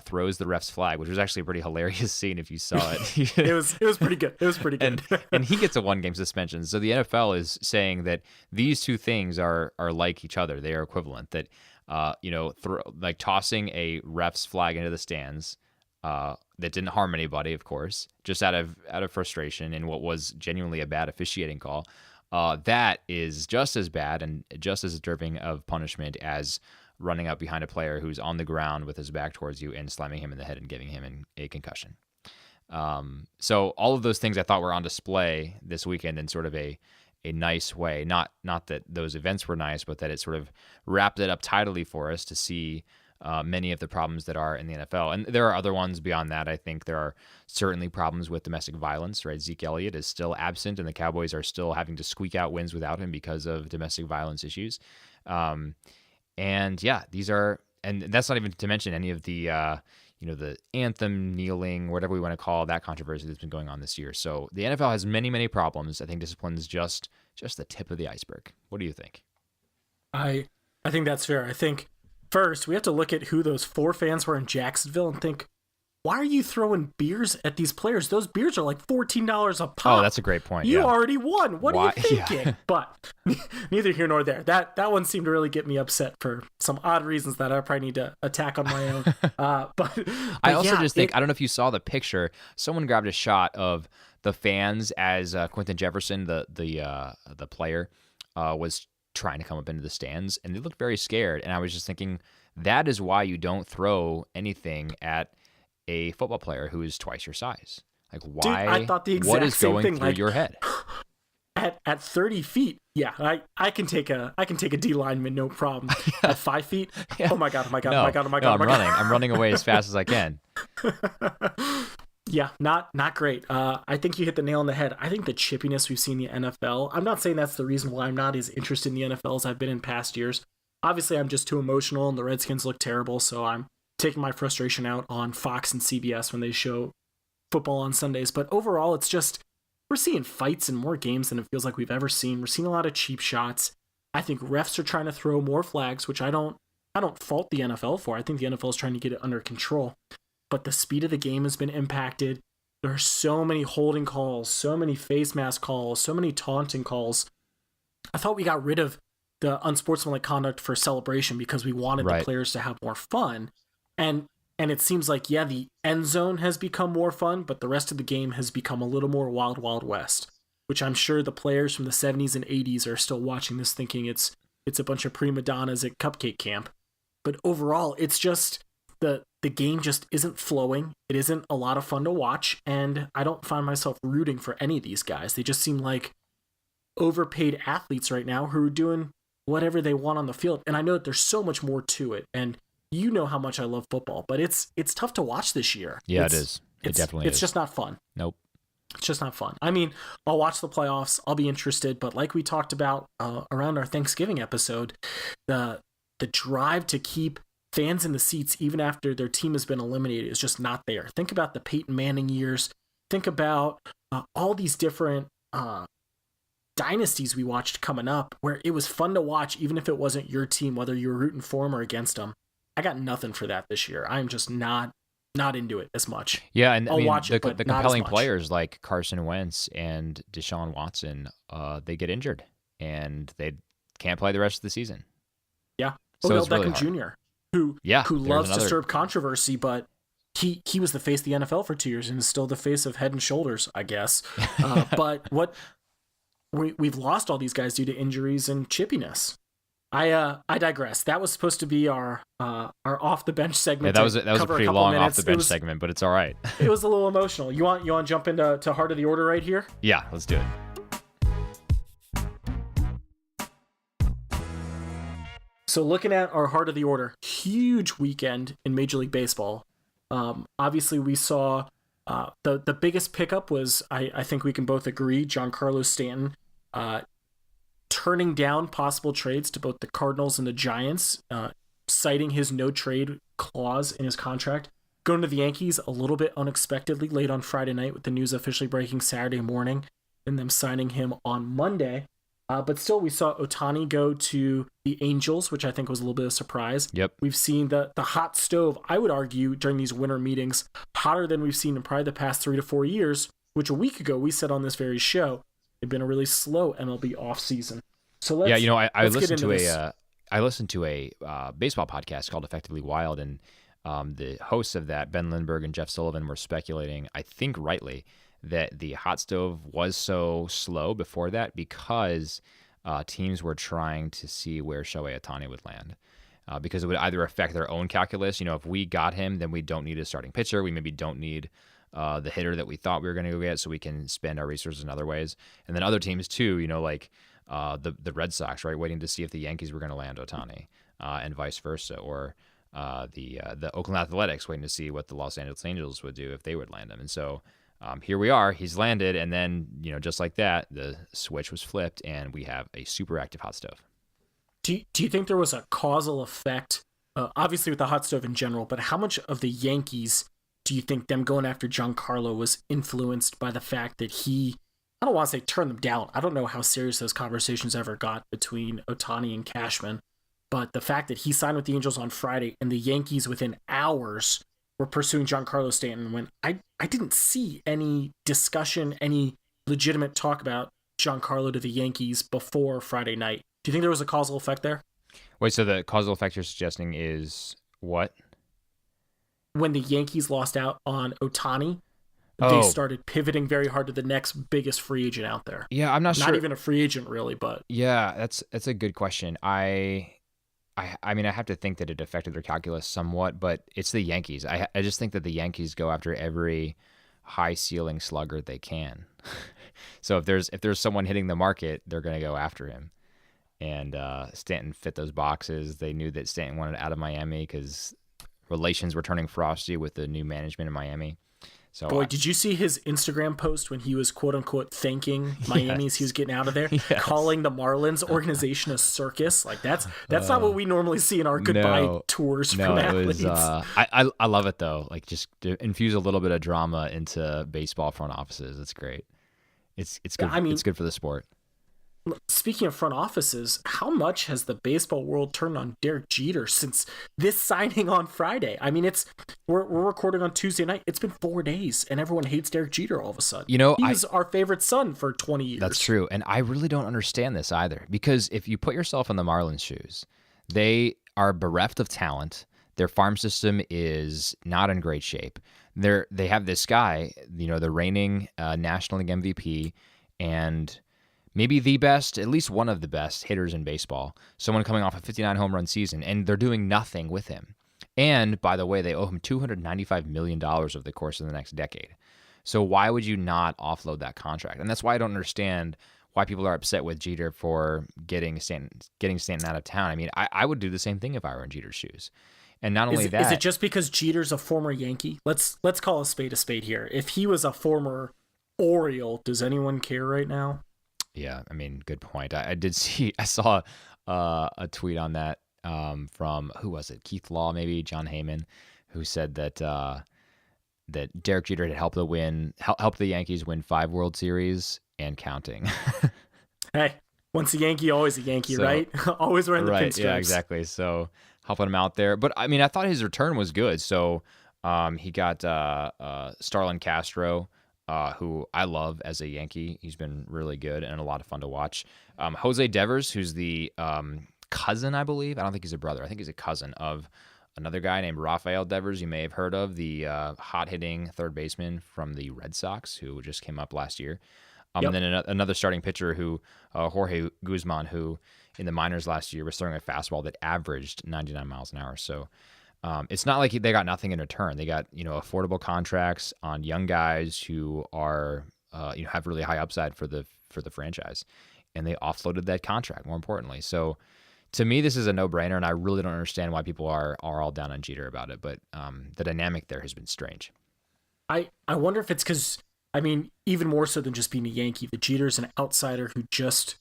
throws the ref's flag, which was actually a pretty hilarious scene if you saw it. It was pretty good. It was pretty good. and he gets a 1-game suspension. So the NFL is saying that these two things are like each other. They are equivalent. That like tossing a ref's flag into the stands that didn't harm anybody, of course, just out of frustration and what was genuinely a bad officiating call, that is just as bad and just as deserving of punishment as running up behind a player who's on the ground with his back towards you and slamming him in the head and giving him a concussion. So all of those things I thought were on display this weekend in sort of a nice way. Not that those events were nice, but that it sort of wrapped it up tidily for us to see many of the problems that are in the NFL. And there are other ones beyond that. I think there are certainly problems with domestic violence, right? Zeke Elliott is still absent, and the Cowboys are still having to squeak out wins without him because of domestic violence issues. And yeah, and that's not even to mention any of the, the anthem kneeling, whatever we want to call that controversy that's been going on this year. So the NFL has many, many problems. I think discipline is just the tip of the iceberg. What do you think? I think that's fair. I think first we have to look at who those 4 fans were in Jacksonville and think, why are you throwing beers at these players? Those beers are like $14 a pop. Oh, that's a great point. You already won. What are you thinking? Yeah. But neither here nor there. That one seemed to really get me upset for some odd reasons that I probably need to attack on my own. But I also just think, I don't know if you saw the picture, someone grabbed a shot of the fans as Quentin Jefferson, the player, was trying to come up into the stands, and they looked very scared. And I was just thinking, that is why you don't throw anything at a football player who is twice your size. Like, why? Dude, I thought the exact what is same going thing, through your head? At 30 feet, yeah, I can take a D lineman, no problem. At 5 feet, Yeah. oh my god, I'm running away as fast as I can. Yeah, not great. I think you hit the nail on the head. I think the chippiness we've seen in the NFL, I'm not saying that's the reason why I'm not as interested in the NFL as I've been in past years. Obviously, I'm just too emotional, and the Redskins look terrible, so I'm taking my frustration out on Fox and CBS when they show football on Sundays. But overall, it's just, we're seeing fights and more games than it feels like we've ever seen. We're seeing a lot of cheap shots. I think refs are trying to throw more flags, which I don't fault the NFL for. I think the NFL is trying to get it under control. But the speed of the game has been impacted. There are so many holding calls, so many face mask calls, so many taunting calls. I thought we got rid of the unsportsmanlike conduct for celebration because we wanted the players to have more fun. And it seems like, yeah, the end zone has become more fun, but the rest of the game has become a little more wild, wild west, which I'm sure the players from the 70s and 80s are still watching this thinking it's a bunch of prima donnas at cupcake camp. But overall, it's just the game just isn't flowing. It isn't a lot of fun to watch, and I don't find myself rooting for any of these guys. They just seem like overpaid athletes right now who are doing whatever they want on the field. And I know that there's so much more to it, and you know how much I love football, but it's tough to watch this year. Yeah, it is. It definitely is. It's just not fun. Nope. It's just not fun. I mean, I'll watch the playoffs. I'll be interested, but like we talked about around our Thanksgiving episode, the drive to keep fans in the seats even after their team has been eliminated is just not there. Think about the Peyton Manning years. Think about all these different dynasties we watched coming up where it was fun to watch even if it wasn't your team, whether you were rooting for them or against them. I got nothing for that this year. I'm just not into it as much. Yeah, and I'll watch it, the but not compelling as much. Players like Carson Wentz and Deshaun Watson, they get injured and they can't play the rest of the season. Yeah. So Odell it's really Beckham hard. Jr., who loves to stir up controversy, but he was the face of the NFL for 2 years and is still the face of Head and Shoulders, I guess. But we've lost all these guys due to injuries and chippiness. I digress. That was supposed to be our off the bench segment. Yeah, that was a pretty long off the bench segment, but it's all right. It was a little emotional. You want to jump into heart of the order right here? Yeah, let's do it. So looking at our heart of the order, huge weekend in Major League Baseball. Obviously, we saw the biggest pickup was, I think we can both agree, Giancarlo Stanton turning down possible trades to both the Cardinals and the Giants, citing his no trade clause in his contract. Going to the Yankees a little bit unexpectedly late on Friday night with the news officially breaking Saturday morning and them signing him on Monday. But still, we saw Ohtani go to the Angels, which I think was a little bit of a surprise. Yep. We've seen the hot stove, I would argue, during these winter meetings, hotter than we've seen in probably the past 3 to 4 years, which a week ago we said on this very show, it'd been a really slow MLB offseason. So let's I listened to a baseball podcast called Effectively Wild, and the hosts of that, Ben Lindbergh and Jeff Sullivan, were speculating, I think rightly, that the hot stove was so slow before that because teams were trying to see where Shohei Ohtani would land. Because it would either affect their own calculus. If we got him, then we don't need a starting pitcher. We maybe don't need the hitter that we thought we were going to go get, so we can spend our resources in other ways. And then other teams too, like the Red Sox, right, waiting to see if the Yankees were going to land Ohtani, and vice versa, or the Oakland Athletics waiting to see what the Los Angeles Angels would do if they would land him. And so here we are, he's landed, and then just like that, the switch was flipped, and we have a super active hot stove. Do you think there was a causal effect, obviously with the hot stove in general, but how much of the Yankees do you think them going after Giancarlo was influenced by the fact that he, I don't want to say turn them down. I don't know how serious those conversations ever got between Ohtani and Cashman, but the fact that he signed with the Angels on Friday and the Yankees within hours were pursuing Giancarlo Stanton, when I didn't see any discussion, any legitimate talk about Giancarlo to the Yankees before Friday night. Do you think there was a causal effect there? Wait, so the causal effect you're suggesting is what? When the Yankees lost out on Ohtani, they started pivoting very hard to the next biggest free agent out there. Yeah, I'm not sure. Not even a free agent, really, but... Yeah, that's a good question. I mean, I have to think that it affected their calculus somewhat, but it's the Yankees. I just think that the Yankees go after every high-ceiling slugger they can. So if there's someone hitting the market, they're going to go after him. And Stanton fit those boxes. They knew that Stanton wanted out of Miami because relations were turning frosty with the new management in Miami. So, boy, did you see his Instagram post when he was quote unquote thanking Miami as he was getting out of there, calling the Marlins organization a circus? Like that's not what we normally see in our goodbye tours from athletes. It was, I love it though. Like just to infuse a little bit of drama into baseball front offices. It's great. It's good. I mean, it's good for the sport. Speaking of front offices, how much has the baseball world turned on Derek Jeter since this signing on Friday? I mean, we're recording on Tuesday night. It's been 4 days, and everyone hates Derek Jeter all of a sudden. He was our favorite son for 20 years. That's true, and I really don't understand this either, because if you put yourself in the Marlins' shoes, they are bereft of talent. Their farm system is not in great shape. They have this guy, the reigning National League MVP, and maybe the best, at least one of the best hitters in baseball, someone coming off a 59 home run season, and they're doing nothing with him. And by the way, they owe him $295 million over the course of the next decade. So why would you not offload that contract? And that's why I don't understand why people are upset with Jeter for getting Stanton out of town. I mean, I would do the same thing if I were in Jeter's shoes. And not only that, is it just because Jeter's a former Yankee? Let's call a spade here. If he was a former Oriole, does anyone care right now? Yeah, I mean, good point. I saw a tweet on that from, who was it? Keith Law, maybe John Heyman, who said that that Derek Jeter had helped the Yankees win 5 World Series and counting. Hey, once a Yankee, always a Yankee, right? Always wearing the pinstripes. Yeah, exactly. So helping him out there. But I mean, I thought his return was good. So he got Starlin Castro, who I love as a Yankee. He's been really good and a lot of fun to watch. Jose Devers, who's the cousin, I believe. I don't think he's a brother. I think he's a cousin of another guy named Rafael Devers, you may have heard of, the hot-hitting third baseman from the Red Sox, who just came up last year. And then another starting pitcher, Jorge Guzman, who in the minors last year was throwing a fastball that averaged 99 miles an hour. So it's not like they got nothing in return. They got affordable contracts on young guys who are have really high upside for the franchise, and they offloaded that contract. More importantly, so to me this is a no-brainer, and I really don't understand why people are all down on Jeter about it. But the dynamic there has been strange. I wonder if it's because, I mean, even more so than just being a Yankee, the Jeter's an outsider who just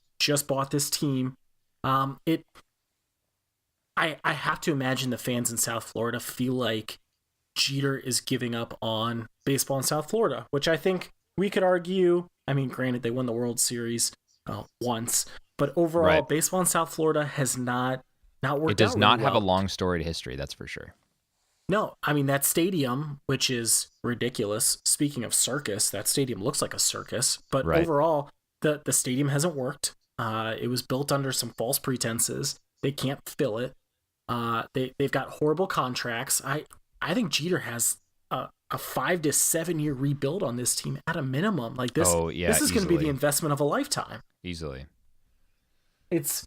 bought this team. I have to imagine the fans in South Florida feel like Jeter is giving up on baseball in South Florida, which I think we could argue. I mean, granted, they won the World Series once, but overall, baseball in South Florida has not worked out. It does not have well. a long storied history, that's for sure. No, I mean, that stadium, which is ridiculous. Speaking of circus, that stadium looks like a circus, but overall, the stadium hasn't worked. It was built under some false pretenses. They can't fill it. They've got horrible contracts. I think Jeter has a 5 to 7 year rebuild on this team at a minimum. Like this, Oh yeah, this is going to be the easily. investment of a lifetime. Easily. It's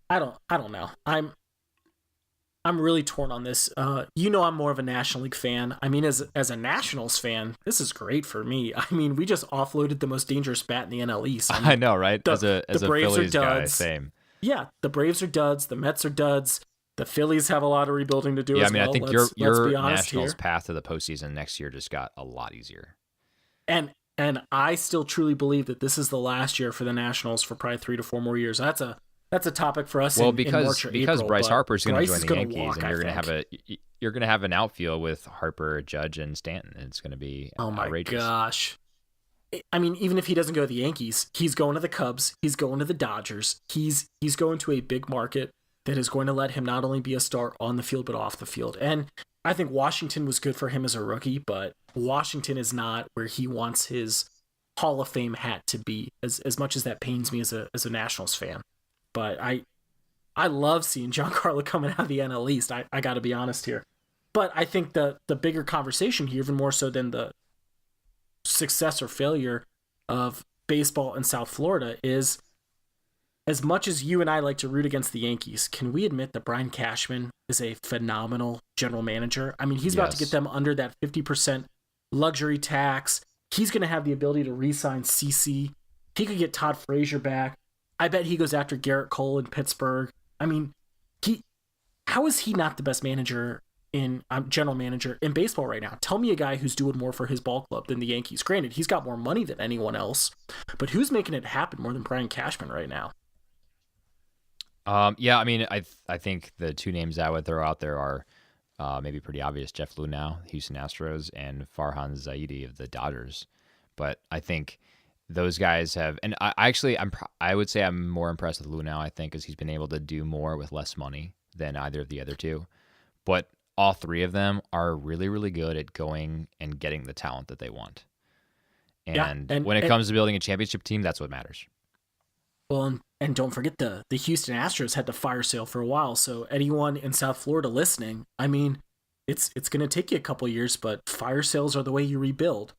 I don't know. I'm really torn on this. I'm more of a National League fan. I mean, as a Nationals fan, this is great for me. I mean, we just offloaded the most dangerous bat in the NL East. I mean, I know, right? As a Braves Phillies are guy, duds. same. Yeah, the Braves are duds. The Mets are duds. The Phillies have a lot of rebuilding to do Yeah, as I mean, well. I think Let's your be honest Nationals here. path to the postseason next year just got a lot easier. And I still truly believe that this is the last year for the Nationals for probably 3 to 4 more years. That's a topic for us in March or because April. Bryce Harper's going to Bryce join is the gonna Yankees, walk, and you're going to have an outfield with Harper, Judge, and Stanton. And it's going to be outrageous. My gosh. I mean, even if he doesn't go to the Yankees, he's going to the Cubs. He's going to the Dodgers. He's going to a big market that is going to let him not only be a star on the field but off the field. And I think Washington was good for him as a rookie, but Washington is not where he wants his Hall of Fame hat to be. As much as that pains me as a Nationals fan, but I love seeing Giancarlo coming out of the NL East. I got to be honest here, but I think the bigger conversation here, even more so than the success or failure of baseball in South Florida, is as much as you and I like to root against the Yankees, can we admit that Brian Cashman is a phenomenal general manager? I mean, he's about to get them under that 50% luxury tax. He's going to have the ability to re-sign CC. He could get Todd Frazier back. I bet he goes after Garrett Cole in Pittsburgh. I mean, how is he not the best manager general manager in baseball right now? Tell me a guy who's doing more for his ball club than the Yankees. Granted, he's got more money than anyone else, but who's making it happen more than Brian Cashman right now? Yeah, I mean, I think the two names I would throw out there are maybe pretty obvious: Jeff Luhnow, Houston Astros, and Farhan Zaidi of the Dodgers. But I think those guys have, and I would say I'm more impressed with Luhnow. I think, because he's been able to do more with less money than either of the other two. But all three of them are really, really good at going and getting the talent that they want. And when it comes to building a championship team, that's what matters. Well, and don't forget the Houston Astros had the fire sale for a while. So anyone in South Florida listening, I mean, it's going to take you a couple years, but fire sales are the way you rebuild.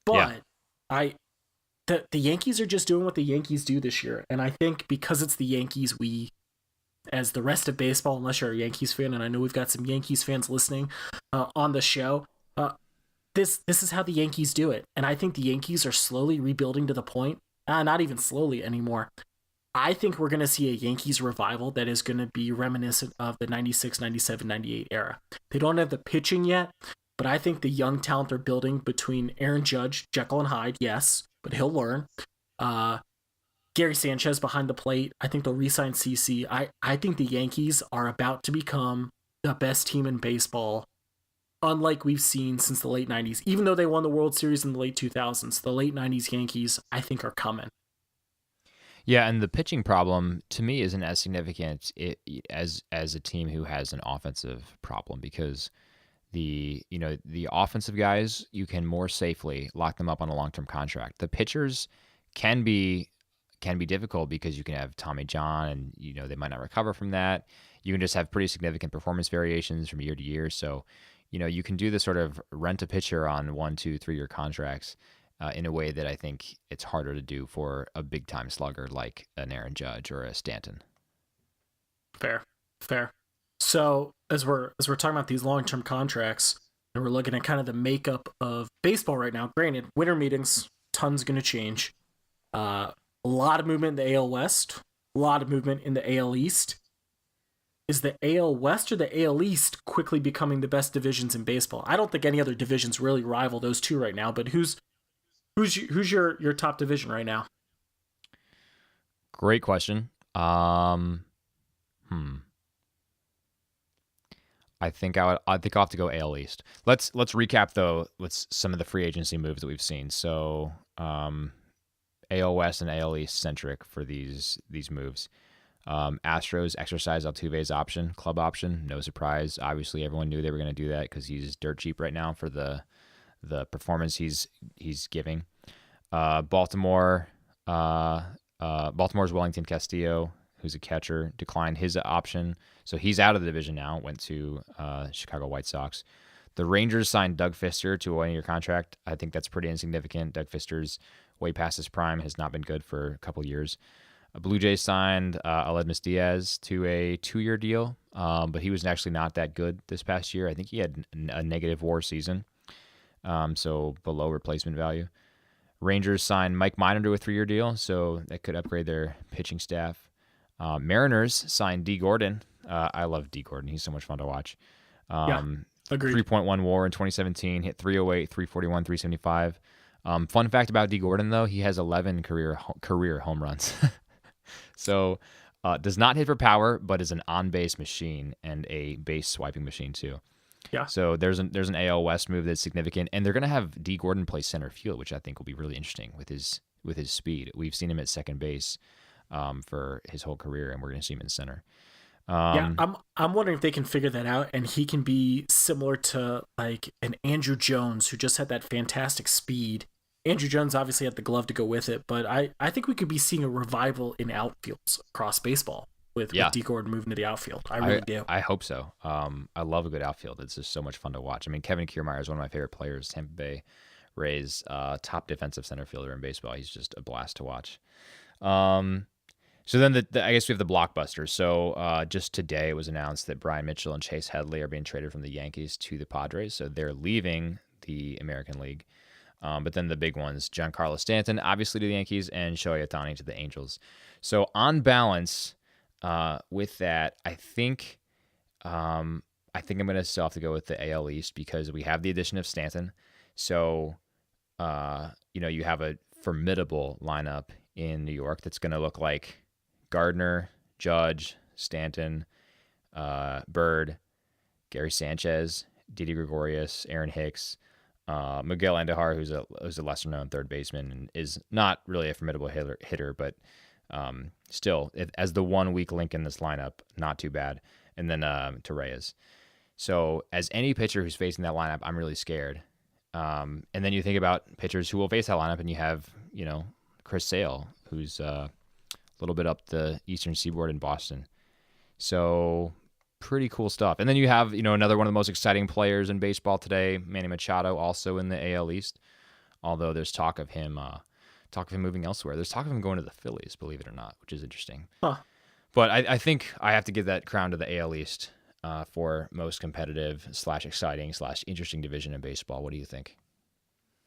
But yeah. The Yankees are just doing what the Yankees do this year. And I think because it's the Yankees, we, as the rest of baseball, unless you're a Yankees fan, and I know we've got some Yankees fans listening on the show, this is how the Yankees do it. And I think the Yankees are slowly rebuilding to the point, not even slowly anymore. I think we're going to see a Yankees revival that is going to be reminiscent of the 96, 97, 98 era. They don't have the pitching yet, but I think the young talent they're building between Aaron Judge, Jekyll and Hyde, yes, but he'll learn. Gary Sanchez behind the plate. I think they'll re-sign CC. I think the Yankees are about to become the best team in baseball, unlike we've seen since the late 90s. Even though they won the World Series in the late 2000s, the late 90s Yankees, I think, are coming. Yeah, and the pitching problem to me isn't as significant as a team who has an offensive problem, because the offensive guys, you can more safely lock them up on a long-term contract. The pitchers can be difficult because you can have Tommy John, and they might not recover from that. You can just have pretty significant performance variations from year to year. So, you can do this sort of rent a pitcher on 1, 2, 3 year contracts in a way that I think it's harder to do for a big time slugger like an Aaron Judge or a Stanton. Fair. So as we're talking about these long-term contracts, and we're looking at kind of the makeup of baseball right now, granted, winter meetings, tons going to change. A lot of movement in the AL West, a lot of movement in the AL East. Is the AL West or the AL East quickly becoming the best divisions in baseball? I don't think any other divisions really rival those two right now, but who's your top division right now? Great question. I think I'll have to go AL East. Let's recap though. Some of the free agency moves that we've seen. So AL West and AL East centric for these moves. Astros exercise Altuve's club option. No surprise. Obviously, everyone knew they were going to do that because he's dirt cheap right now for the performance he's giving. Baltimore's Wellington Castillo, who's a catcher, declined his option, so he's out of the division now. Went to Chicago White Sox. The Rangers signed Doug Fister to a 1-year contract. I think that's pretty insignificant. Doug Fister's way past his prime, has not been good for a couple years. Blue Jays signed Aledmus Diaz to a 2-year deal, but he was actually not that good this past year. I think he had a negative WAR season, so below replacement value. Rangers signed Mike Minor to a 3-year deal, so that could upgrade their pitching staff. Mariners signed D. Gordon. I love D. Gordon. He's so much fun to watch. Agreed. 3.1 WAR in 2017, hit 308, 341, 375. Fun fact about D. Gordon, though, he has 11 career home runs. So does not hit for power, but is an on-base machine and a base swiping machine too. Yeah. So there's an AL West move that's significant, and they're going to have D. Gordon play center field, which I think will be really interesting with his speed. We've seen him at second base for his whole career, and we're going to see him in center. I'm wondering if they can figure that out, and he can be similar to like an Andrew Jones who just had that fantastic speed. Andrew Jones obviously had the glove to go with it, but I think we could be seeing a revival in outfields across baseball with D. Gordon moving to the outfield. I really do. I hope so. I love a good outfield. It's just so much fun to watch. I mean, Kevin Kiermaier is one of my favorite players. Tampa Bay Rays top defensive center fielder in baseball. He's just a blast to watch. So then I guess we have the blockbusters. So just today it was announced that Brian Mitchell and Chase Headley are being traded from the Yankees to the Padres. So they're leaving the American League. But then the big ones, Giancarlo Stanton, obviously to the Yankees, and Shohei Ohtani to the Angels. So on balance, with that, I think I'm going to still have to go with the AL East because we have the addition of Stanton. So, you have a formidable lineup in New York that's going to look like Gardner, Judge, Stanton, Bird, Gary Sanchez, Didi Gregorius, Aaron Hicks, Miguel Andujar, who's a lesser-known third baseman and is not really a formidable hitter, but still, as the one weak link in this lineup, not too bad. And then Torreyes. So as any pitcher who's facing that lineup, I'm really scared. And then you think about pitchers who will face that lineup, and you have, Chris Sale, who's a little bit up the eastern seaboard in Boston. So pretty cool stuff. And then you have, another one of the most exciting players in baseball today, Manny Machado, also in the AL East. Although there's talk of him moving elsewhere. There's talk of him going to the Phillies, believe it or not, which is interesting. Huh. But I think I have to give that crown to the AL East for most competitive / exciting / interesting division in baseball. What do you think?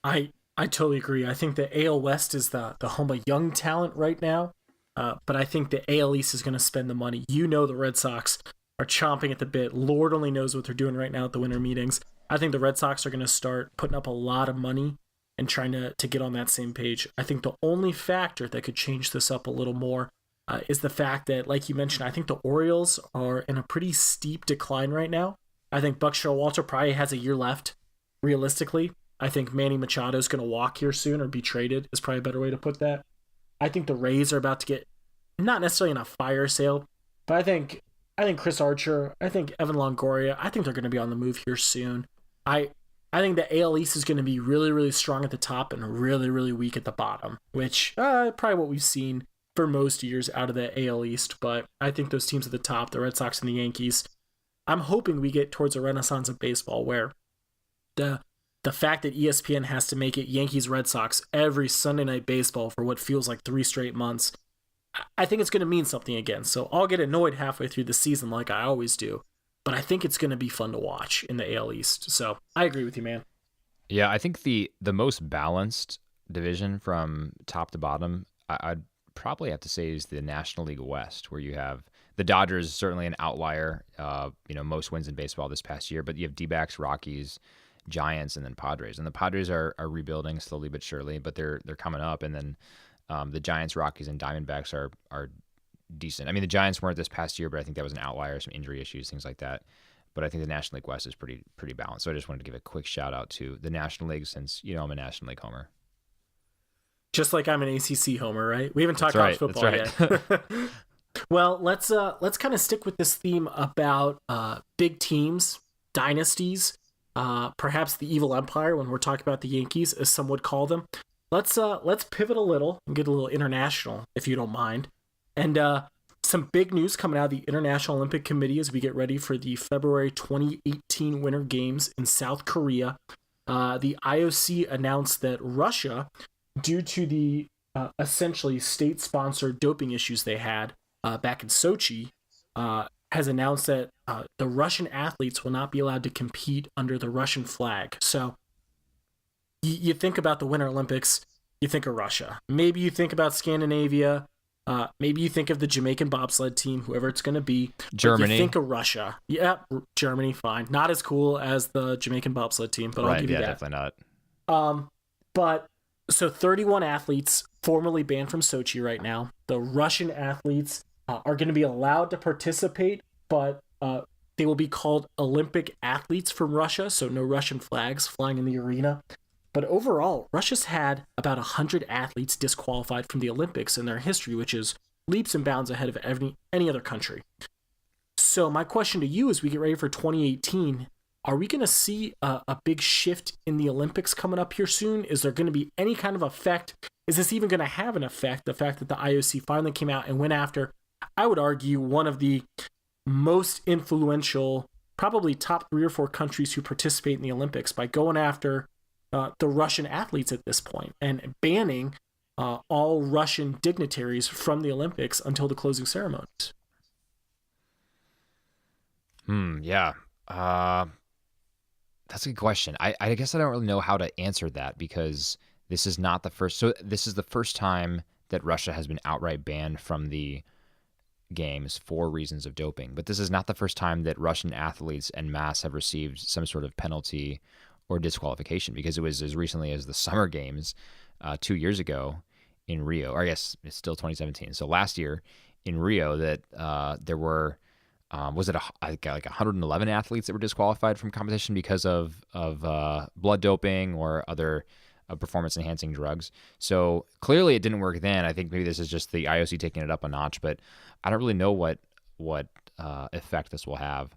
I totally agree. I think the AL West is the home of young talent right now. But I think the AL East is going to spend the money. The Red Sox are chomping at the bit. Lord only knows what they're doing right now at the winter meetings. I think the Red Sox are going to start putting up a lot of money and trying to get on that same page. I think the only factor that could change this up a little more is the fact that, like you mentioned, I think the Orioles are in a pretty steep decline right now. I think Buck Showalter probably has a year left, realistically. I think Manny Machado is going to walk here soon or be traded is probably a better way to put that. I think the Rays are about to get, not necessarily in a fire sale, but I think Chris Archer, I think Evan Longoria, I think they're going to be on the move here soon. I think the AL East is going to be really, really strong at the top and really, really weak at the bottom, which probably what we've seen for most years out of the AL East. But I think those teams at the top, the Red Sox and the Yankees, I'm hoping we get towards a renaissance of baseball where the fact that ESPN has to make it Yankees-Red Sox every Sunday Night Baseball for what feels like 3 straight months, I think it's going to mean something again. So I'll get annoyed halfway through the season like I always do, but I think it's going to be fun to watch in the AL East. So I agree with you, man. Yeah, I think the most balanced division from top to bottom, I'd probably have to say is the National League West, where you have the Dodgers, certainly an outlier, most wins in baseball this past year, but you have D-backs, Rockies, Giants, and then Padres. And the Padres are rebuilding slowly but surely, but they're coming up. And then the Giants, Rockies, and Diamondbacks are decent. I mean, the Giants weren't this past year, but I think that was an outlier, some injury issues, things like that. But I think the National League West is pretty balanced. So I just wanted to give a quick shout out to the National League since, I'm a National League homer. Just like I'm an ACC homer, right? We haven't talked college football yet. Well, let's kind of stick with this theme about big teams, dynasties, perhaps the evil empire when we're talking about the Yankees, as some would call them. Let's pivot a little and get a little international, if you don't mind. And Some big news coming out of the International Olympic Committee as we get ready for the February 2018 Winter Games in South Korea. The IOC announced that Russia, due to the essentially state-sponsored doping issues they had back in Sochi, has announced that the Russian athletes will not be allowed to compete under the Russian flag. So you think about the Winter Olympics, you think of Russia. Maybe you think about Scandinavia. Maybe you think of the Jamaican bobsled team, whoever it's going to be. Germany. You think of Russia. Yeah, Germany, fine. Not as cool as the Jamaican bobsled team, but I'll give you that. Definitely not. But so 31 athletes formerly banned from Sochi right now. The Russian athletes are going to be allowed to participate, but they will be called Olympic athletes from Russia, so no Russian flags flying in the arena. But overall, Russia's had about 100 athletes disqualified from the Olympics in their history, which is leaps and bounds ahead of any other country. So my question to you as we get ready for 2018, are we going to see a big shift in the Olympics coming up here soon? Is there going to be any kind of effect? Is this even going to have an effect? The fact that the IOC finally came out and went after, I would argue, one of the most influential, probably top 3 or 4 countries who participate in the Olympics by going after the Russian athletes at this point and banning all Russian dignitaries from the Olympics until the closing ceremonies. Yeah. That's a good question. I guess I don't really know how to answer that because this is not the first. So this is the first time that Russia has been outright banned from the games for reasons of doping. But this is not the first time that Russian athletes en masse have received some sort of penalty or disqualification, because it was as recently as the Summer Games 2 years ago in Rio, or I guess it's still 2017. So last year in Rio that there were, was it like 111 athletes that were disqualified from competition because of blood doping or other performance enhancing drugs. So clearly it didn't work then. I think maybe this is just the IOC taking it up a notch, but I don't really know what effect this will have.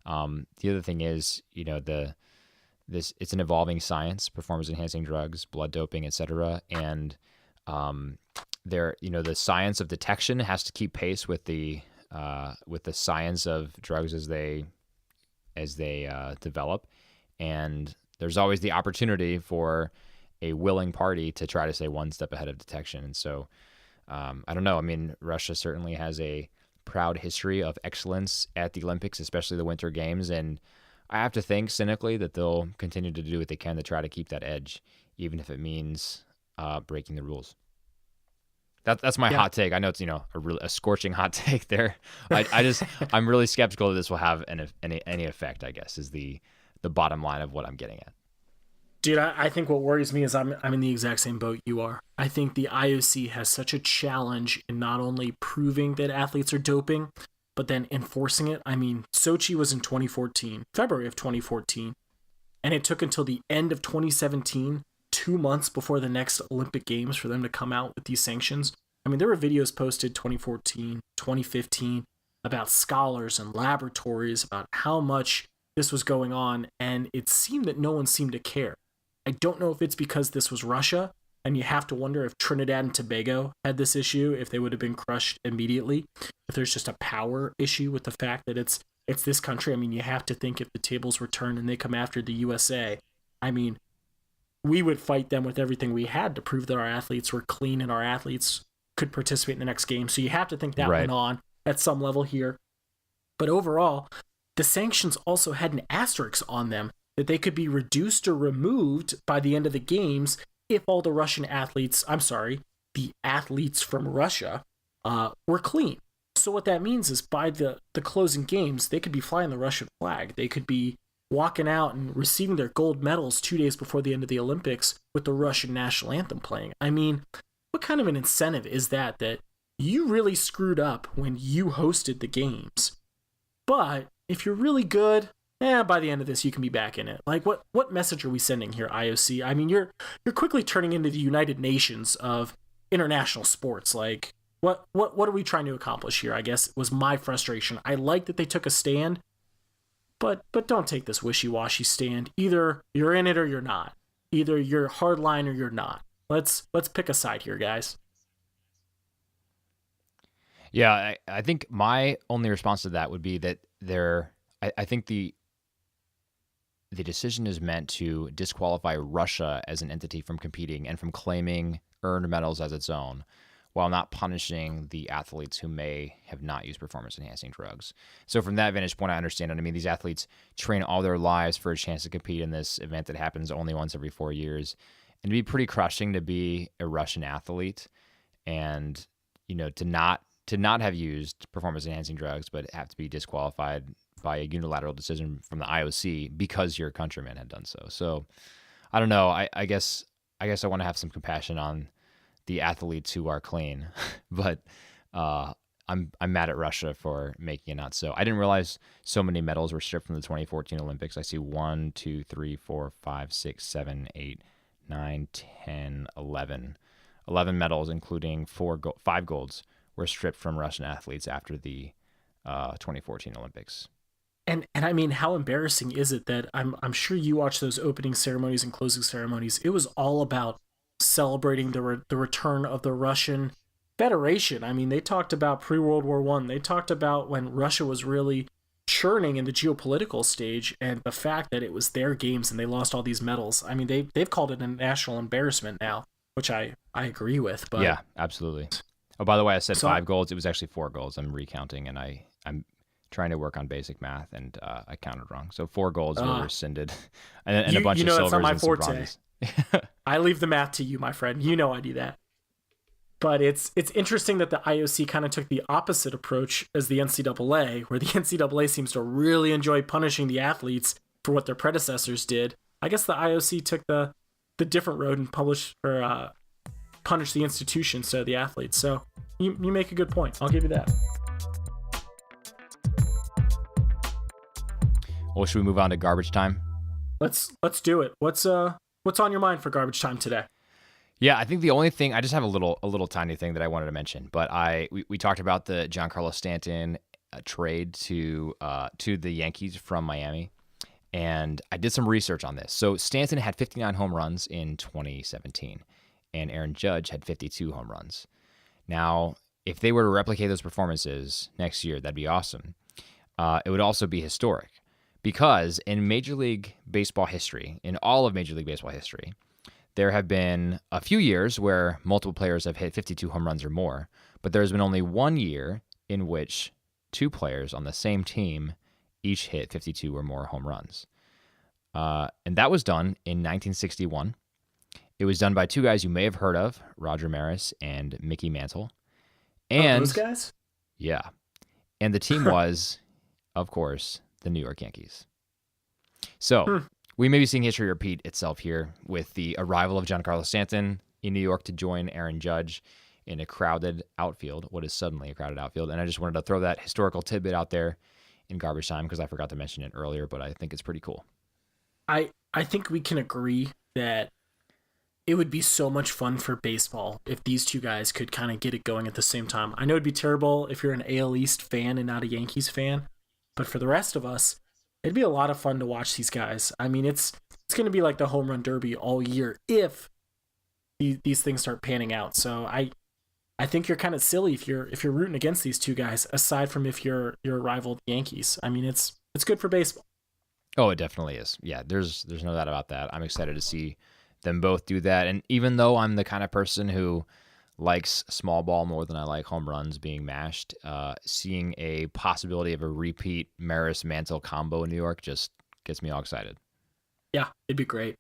The other thing is, it's an evolving science, performance enhancing drugs, blood doping, etc. And the science of detection has to keep pace with the science of drugs as they develop. And there's always the opportunity for a willing party to try to stay one step ahead of detection. And so I don't know. I mean, Russia certainly has a proud history of excellence at the Olympics, especially the Winter Games. And I have to think cynically that they'll continue to do what they can to try to keep that edge, even if it means breaking the rules. That's my hot take. I know it's a scorching hot take there. I'm really skeptical that this will have any effect, I guess, is the bottom line of what I'm getting at. Dude, I think what worries me is I'm in the exact same boat you are. I think the IOC has such a challenge in not only proving that athletes are doping, but then enforcing it. I mean, Sochi was in 2014, February of 2014, and it took until the end of 2017, 2 months before the next Olympic Games, for them to come out with these sanctions. I mean, there were videos posted 2014, 2015 about scholars and laboratories about how much this was going on, and it seemed that no one seemed to care. I don't know if it's because this was Russia, and you have to wonder if Trinidad and Tobago had this issue, if they would have been crushed immediately, if there's just a power issue with the fact that it's this country. I mean, you have to think if the tables were turned and they come after the USA, I mean, we would fight them with everything we had to prove that our athletes were clean and our athletes could participate in the next game. So you have to think that went on at some level here. But overall, the sanctions also had an asterisk on them that they could be reduced or removed by the end of the games if all the Russian athletes, the athletes from Russia, were clean. So what that means is by the closing games, they could be flying the Russian flag. They could be walking out and receiving their gold medals 2 days before the end of the Olympics with the Russian national anthem playing. I mean, what kind of an incentive is that you really screwed up when you hosted the games? But if you're really good, by the end of this, you can be back in it. Like, what message are we sending here, IOC? I mean, you're quickly turning into the United Nations of international sports. Like, what are we trying to accomplish here, I guess, was my frustration. I like that they took a stand, but don't take this wishy-washy stand. Either you're in it or you're not. Either you're hardline or you're not. Let's pick a side here, guys. Yeah, I think my only response to that would be that I think the decision is meant to disqualify Russia as an entity from competing and from claiming earned medals as its own, while not punishing the athletes who may have not used performance-enhancing drugs. So from that vantage point, I understand it. I mean, these athletes train all their lives for a chance to compete in this event that happens only once every 4 years. And it'd be pretty crushing to be a Russian athlete and, to not have used performance-enhancing drugs, but have to be disqualified by a unilateral decision from the IOC because your countrymen had done so. So I don't know. I guess I want to have some compassion on the athletes who are clean, but I'm mad at Russia for making it not so. I didn't realize so many medals were stripped from the 2014 Olympics. I see 1, 2, 3, 4, 5, 6, 7, 8, 9, 10, 11. 11 medals, including 5 golds, were stripped from Russian athletes after the 2014 Olympics. And I mean, how embarrassing is it that I'm sure you watch those opening ceremonies and closing ceremonies. It was all about celebrating the return of the Russian Federation. I mean, they talked about pre-World War I. They talked about when Russia was really churning in the geopolitical stage, and the fact that it was their games and they lost all these medals. I mean, they've called it a national embarrassment now, which I agree with. But yeah, absolutely. Oh, by the way, I said So- 5 golds. It was actually 4 golds. I'm recounting, and I'm trying to work on basic math, and I counted wrong. So 4 golds were rescinded, and a bunch of silvers that's not my and some forte. bronzes. I leave the math to you, my friend. You know I do that. But it's interesting that the IOC kind of took the opposite approach as the NCAA, where the NCAA seems to really enjoy punishing the athletes for what their predecessors did. I guess the IOC took the different road and punished the institution instead of the athletes. So you make a good point. I'll give you that. Well, should we move on to garbage time? Let's do it. What's on your mind for garbage time today? Yeah, I think the only thing, I just have a little tiny thing that I wanted to mention, but we talked about the Giancarlo Stanton trade to the Yankees from Miami, and I did some research on this. So Stanton had 59 home runs in 2017, and Aaron Judge had 52 home runs. Now, if they were to replicate those performances next year, that'd be awesome. It would also be historic, because in Major League Baseball history, in all of Major League Baseball history, there have been a few years where multiple players have hit 52 home runs or more, but there's been only one year in which 2 players on the same team each hit 52 or more home runs. And that was done in 1961. It was done by 2 guys you may have heard of, Roger Maris and Mickey Mantle. And those guys? Yeah. And the team was, of course, the New York Yankees. So we may be seeing history repeat itself here with the arrival of Giancarlo Stanton in New York to join Aaron Judge in a crowded outfield, what is suddenly a crowded outfield. And I just wanted to throw that historical tidbit out there in garbage time because I forgot to mention it earlier, but I think it's pretty cool. I think we can agree that it would be so much fun for baseball if these 2 guys could kind of get it going at the same time. I know it'd be terrible if you're an AL East fan and not a Yankees fan, but for the rest of us, it'd be a lot of fun to watch these guys. I mean, it's going to be like the home run derby all year if these things start panning out. So I think you're kind of silly if you're rooting against these 2 guys, aside from if you're a rival the Yankees. I mean, it's good for baseball. Oh, it definitely is. Yeah, there's no doubt about that. I'm excited to see them both do that. And even though I'm the kind of person who likes small ball more than I like home runs being mashed, seeing a possibility of a repeat Maris-Mantle combo in New York just gets me all excited. Yeah, it'd be great.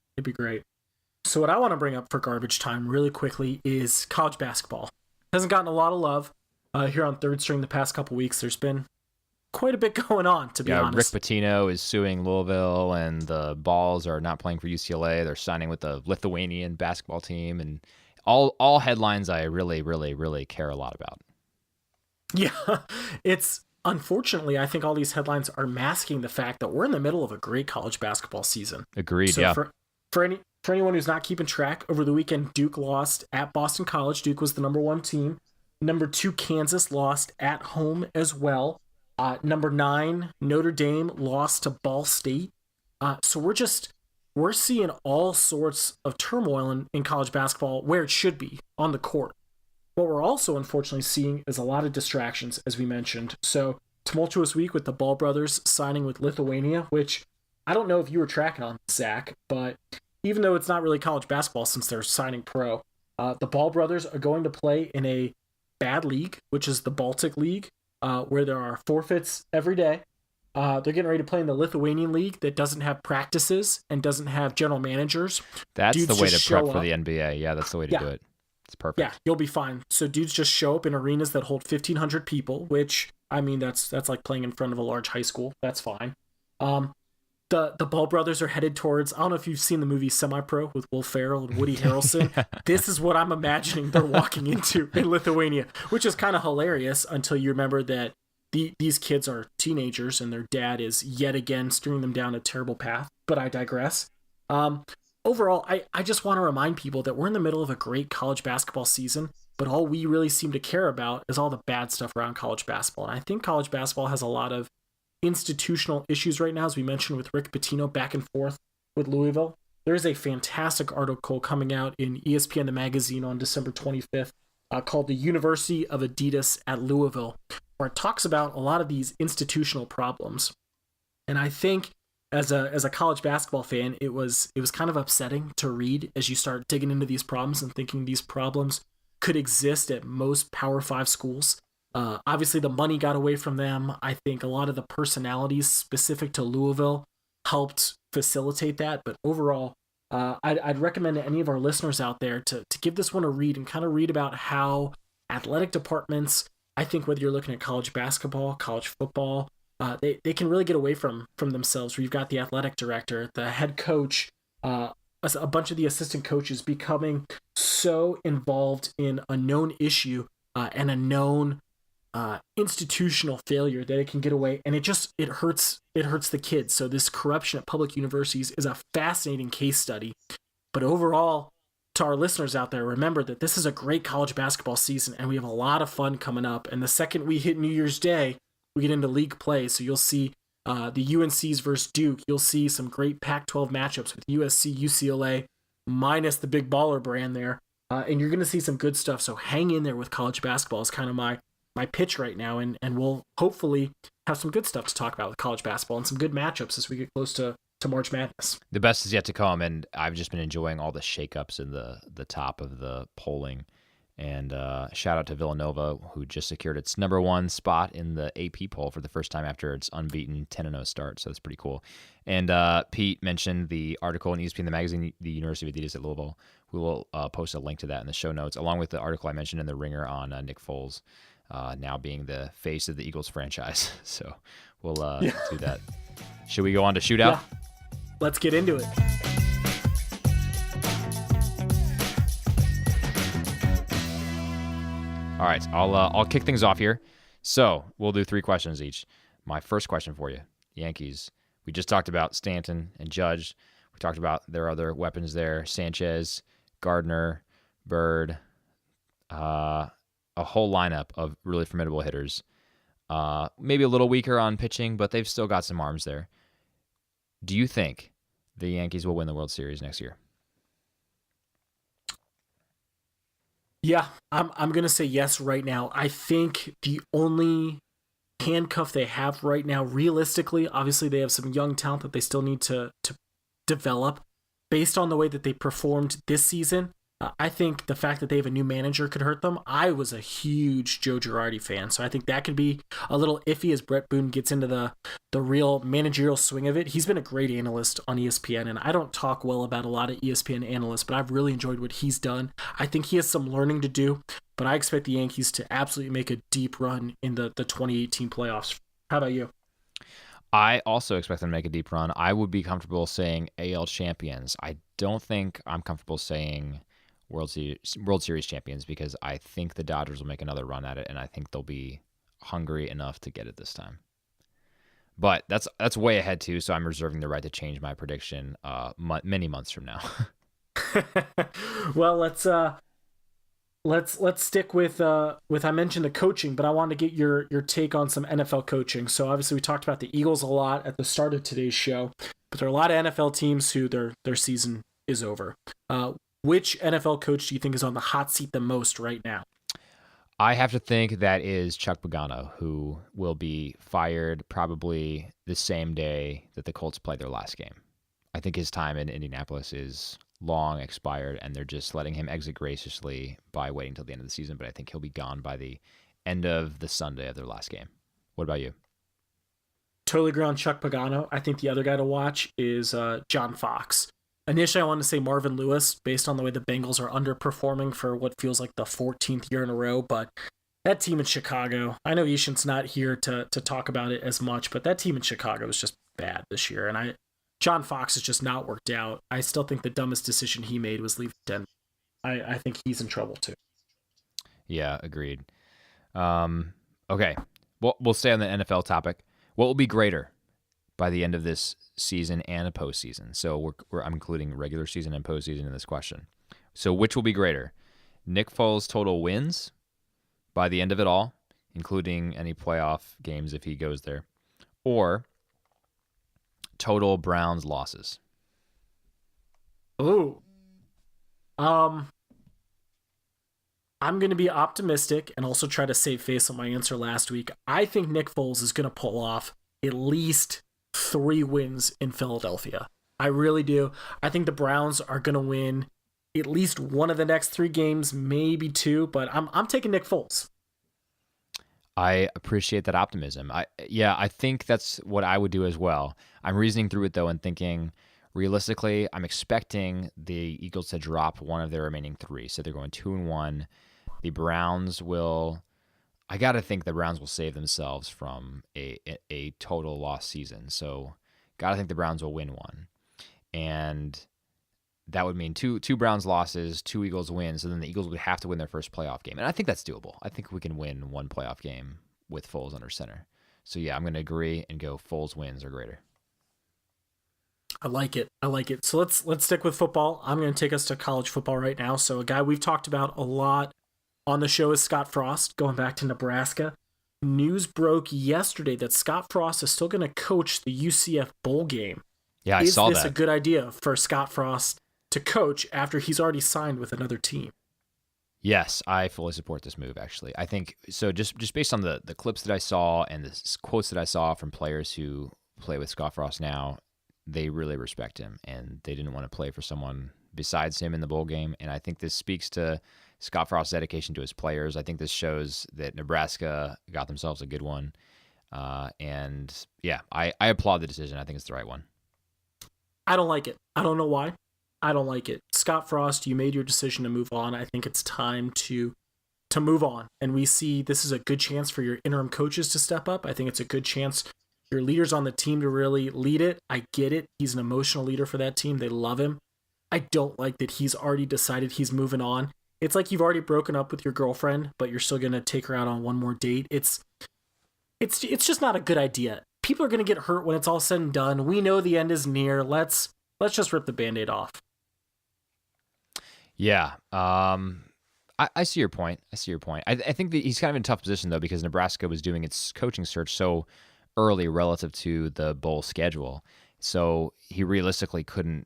So what I want to bring up for garbage time really quickly is college basketball. It hasn't gotten a lot of love here on Third String the past couple weeks. There's been quite a bit going on, to be honest. Rick Pitino is suing Louisville, and the Balls are not playing for UCLA. They're signing with the Lithuanian basketball team, and all headlines I really, really, really care a lot about. Yeah, it's unfortunately, I think all these headlines are masking the fact that we're in the middle of a great college basketball season. Agreed. So yeah. For anyone who's not keeping track, over the weekend, Duke lost at Boston College. Duke was the number 1 team. Number 2, Kansas lost at home as well. Number 9, Notre Dame lost to Ball State. So we're seeing all sorts of turmoil in college basketball where it should be, on the court. What we're also unfortunately seeing is a lot of distractions, as we mentioned. So, tumultuous week with the Ball brothers signing with Lithuania, which I don't know if you were tracking on, Zach, but even though it's not really college basketball since they're signing pro, the Ball brothers are going to play in a bad league, which is the Baltic League, where there are forfeits every day. They're getting ready to play in the Lithuanian League that doesn't have practices and doesn't have general managers. That's Dudes the way just to prep show for up. the NBA. Yeah, that's the way to do it. It's perfect. Yeah, you'll be fine. So dudes just show up in arenas that hold 1,500 people, which, I mean, that's like playing in front of a large high school. That's fine. The Ball brothers are headed towards, I don't know if you've seen the movie Semi-Pro with Will Ferrell and Woody Harrelson. This is what I'm imagining they're walking into in Lithuania, which is kind of hilarious until you remember that these kids are teenagers and their dad is yet again steering them down a terrible path. But I digress. Overall, I just want to remind people that we're in the middle of a great college basketball season, but all we really seem to care about is all the bad stuff around college basketball. And I think college basketball has a lot of institutional issues right now, as we mentioned with Rick Pitino back and forth with Louisville. There is a fantastic article coming out in ESPN the magazine on December 25th called The University of Adidas at Louisville, where it talks about a lot of these institutional problems. And I think as a college basketball fan, it was kind of upsetting to read as you start digging into these problems and thinking these problems could exist at most Power 5 schools. Obviously, the money got away from them. I think a lot of the personalities specific to Louisville helped facilitate that. But overall, I'd recommend to any of our listeners out there to give this one a read and kind of read about how athletic departments, I think whether you're looking at college basketball, college football, they can really get away from themselves. Where you've got the athletic director, the head coach, a bunch of the assistant coaches becoming so involved in a known issue and a known institutional failure that it can get away, and it hurts the kids. So this corruption at public universities is a fascinating case study. But overall, to our listeners out there, remember that this is a great college basketball season and we have a lot of fun coming up. And the second we hit New Year's Day, we get into league play. So you'll see the UNCs versus Duke. You'll see some great Pac-12 matchups with USC, UCLA, minus the big baller brand there. And you're going to see some good stuff. So hang in there with college basketball is kind of my pitch right now, and we'll hopefully have some good stuff to talk about with college basketball and some good matchups as we get close to March Madness. The best is yet to come, and I've just been enjoying all the shakeups in the top of the polling. And shout out to Villanova, who just secured its number 1 spot in the AP poll for the first time after its unbeaten 10-0 start. So that's pretty cool. And Pete mentioned the article in ESPN the magazine, the University of Adidas at Louisville. We will post a link to that in the show notes, along with the article I mentioned in the Ringer on Nick Foles. Now being the face of the Eagles franchise. So we'll do that. Should we go on to shootout? Yeah. Let's get into it. All right, I'll kick things off here. So we'll do 3 questions each. My first question for you, Yankees. We just talked about Stanton and Judge. We talked about their other weapons there, Sanchez, Gardner, Bird, a whole lineup of really formidable hitters. Maybe a little weaker on pitching, but they've still got some arms there. Do you think the Yankees will win the World Series next year? Yeah, I'm going to say yes right now. I think the only handcuff they have right now, realistically, obviously they have some young talent that they still need to develop. Based on the way that they performed this season, I think the fact that they have a new manager could hurt them. I was a huge Joe Girardi fan, so I think that could be a little iffy as Brett Boone gets into the real managerial swing of it. He's been a great analyst on ESPN, and I don't talk well about a lot of ESPN analysts, but I've really enjoyed what he's done. I think he has some learning to do, but I expect the Yankees to absolutely make a deep run in the 2018 playoffs. How about you? I also expect them to make a deep run. I would be comfortable saying AL champions. I don't think I'm comfortable saying World Series champions, because I think the Dodgers will make another run at it, and I think they'll be hungry enough to get it this time. But that's way ahead too, so I'm reserving the right to change my prediction many months from now. Well, let's stick with I mentioned the coaching, but I wanted to get your take on some NFL coaching. So obviously we talked about the Eagles a lot at the start of today's show, but there are a lot of NFL teams who their season is over. Which NFL coach do you think is on the hot seat the most right now? I have to think that is Chuck Pagano, who will be fired probably the same day that the Colts play their last game. I think his time in Indianapolis is long expired, and they're just letting him exit graciously by waiting till the end of the season. But I think he'll be gone by the end of the Sunday of their last game. What about you? Totally agree on Chuck Pagano. I think the other guy to watch is John Fox. Initially, I wanted to say Marvin Lewis, based on the way the Bengals are underperforming for what feels like the 14th year in a row. But that team in Chicago, I know Ishan's not here to talk about it as much, but that team in Chicago is just bad this year. And John Fox has just not worked out. I still think the dumbest decision he made was leaving Denver. I think he's in trouble too. Yeah, agreed. Okay, well, we'll stay on the NFL topic. What will be greater by the end of this season and a postseason? So I'm including regular season and postseason in this question. So which will be greater? Nick Foles' total wins by the end of it all, including any playoff games if he goes there, or total Browns losses? Oh. I'm going to be optimistic and also try to save face on my answer last week. I think Nick Foles is going to pull off at least 3 wins in Philadelphia. I really do. I think the Browns are going to win at least one of the next 3 games, maybe 2, but I'm taking Nick Foles. I appreciate that optimism. I think that's what I would do as well. I'm reasoning through it though and thinking realistically, I'm expecting the Eagles to drop one of their remaining 3. So they're going 2-1. The Browns will, I got to think the Browns will save themselves from a total loss season. So got to think the Browns will win one. And that would mean two Browns losses, 2 Eagles wins, and then the Eagles would have to win their first playoff game. And I think that's doable. I think we can win one playoff game with Foles under center. So yeah, I'm going to agree and go Foles wins or greater. I like it. So let's stick with football. I'm going to take us to college football right now. So a guy we've talked about a lot on the show is Scott Frost, going back to Nebraska. News broke yesterday that Scott Frost is still going to coach the UCF bowl game. Yeah, I saw that. Is this a good idea for Scott Frost to coach after he's already signed with another team? Yes, I fully support this move, actually. I think, so just based on the clips that I saw and the quotes that I saw from players who play with Scott Frost now, they really respect him, and they didn't want to play for someone besides him in the bowl game. And I think this speaks to Scott Frost's dedication to his players. I think this shows that Nebraska got themselves a good one. And yeah, I applaud the decision. I think it's the right one. I don't like it. I don't know why. I don't like it. Scott Frost, you made your decision to move on. I think it's time to move on. And we see this is a good chance for your interim coaches to step up. I think it's a good chance for your leaders on the team to really lead it. I get it. He's an emotional leader for that team. They love him. I don't like that he's already decided he's moving on. It's like you've already broken up with your girlfriend, but you're still going to take her out on one more date. It's just not a good idea. People are going to get hurt when it's all said and done. We know the end is near. Let's just rip the Band-Aid off. Yeah. I see your point. I think that he's kind of in a tough position, though, because Nebraska was doing its coaching search so early relative to the bowl schedule. So he realistically couldn't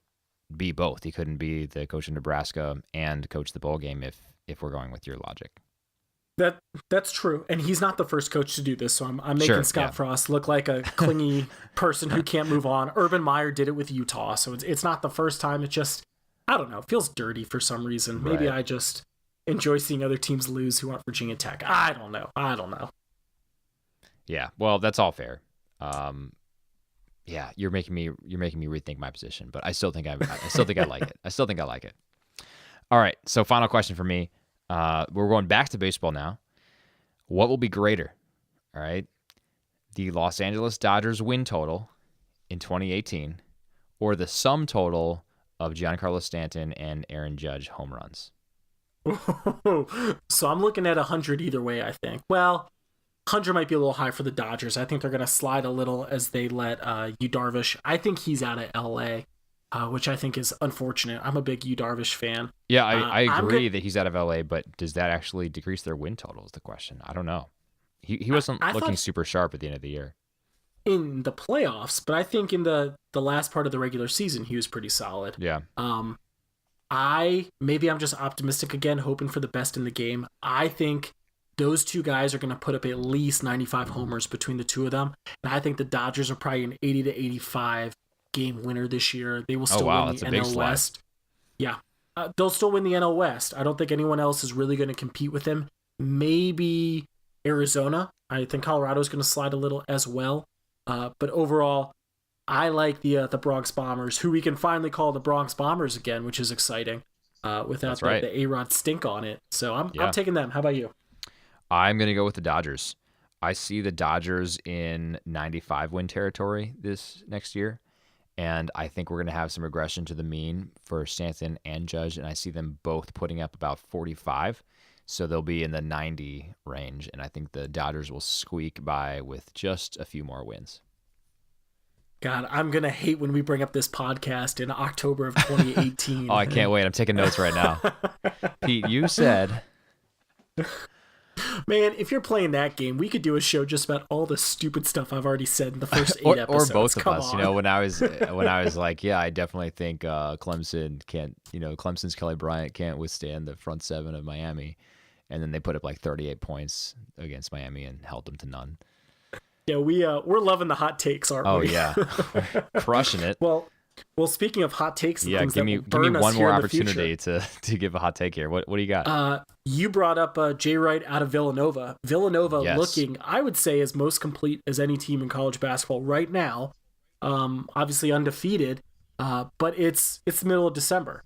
be both. He couldn't be the coach of Nebraska and coach the bowl game if we're going with your logic. That's true. And he's not the first coach to do this. So I'm making Scott Frost look like a clingy person who can't move on. Urban Meyer did it with Utah. So it's not the first time. It just, I don't know, it feels dirty for some reason. Maybe I just enjoy seeing other teams lose who aren't Virginia Tech. I don't know. Yeah, well, that's all fair. Yeah, you're making me rethink my position, but I still think I like it. I still think I like it. All right, so final question for me. We're going back to baseball now. What will be greater? All right, the Los Angeles Dodgers win total in 2018, or the sum total of Giancarlo Stanton and Aaron Judge home runs? So I'm looking at 100 either way, I think. Well, 100 might be a little high for the Dodgers. I think they're going to slide a little as they let Yu Darvish. I think he's out of L.A., which I think is unfortunate. I'm a big Yu Darvish fan. Yeah, I agree that he's out of L.A., but does that actually decrease their win total is the question. I don't know. He wasn't looking super sharp at the end of the year. In the playoffs, but I think in the last part of the regular season, he was pretty solid. Yeah. Maybe I'm just optimistic again, hoping for the best in the game. I think those two guys are going to put up at least 95 homers between the two of them. And I think the Dodgers are probably an 80 to 85 game winner this year. They will still win the NL West. Yeah. They'll still win the NL West. I don't think anyone else is really going to compete with them. Maybe Arizona. I think Colorado's going to slide a little as well. But overall, I like the Bronx Bombers, who we can finally call the Bronx Bombers again, which is exciting, without the A-Rod stink on it. So I'm taking them. How about you? I'm going to go with the Dodgers. I see the Dodgers in 95 win territory this next year, and I think we're going to have some regression to the mean for Stanton and Judge, and I see them both putting up about 45. So they'll be in the 90 range, and I think the Dodgers will squeak by with just a few more wins. God, I'm going to hate when we bring up this podcast in October of 2018. Oh, I can't wait. I'm taking notes right now. Pete, you said... Man, if you're playing that game, we could do a show just about all the stupid stuff I've already said in the first 8 episodes. Or both of us. On. You know, when I was like, yeah, I definitely think Clemson can't, Clemson's Kelly Bryant can't withstand the front seven of Miami. And then they put up like 38 points against Miami and held them to none. Yeah, we're loving the hot takes, aren't we? Oh yeah, crushing it. Well, speaking of hot takes, and things give me one more opportunity to give a hot take here. What do you got? You brought up Jay Wright out of Villanova. Villanova looking, I would say, as most complete as any team in college basketball right now. Obviously undefeated, but it's the middle of December.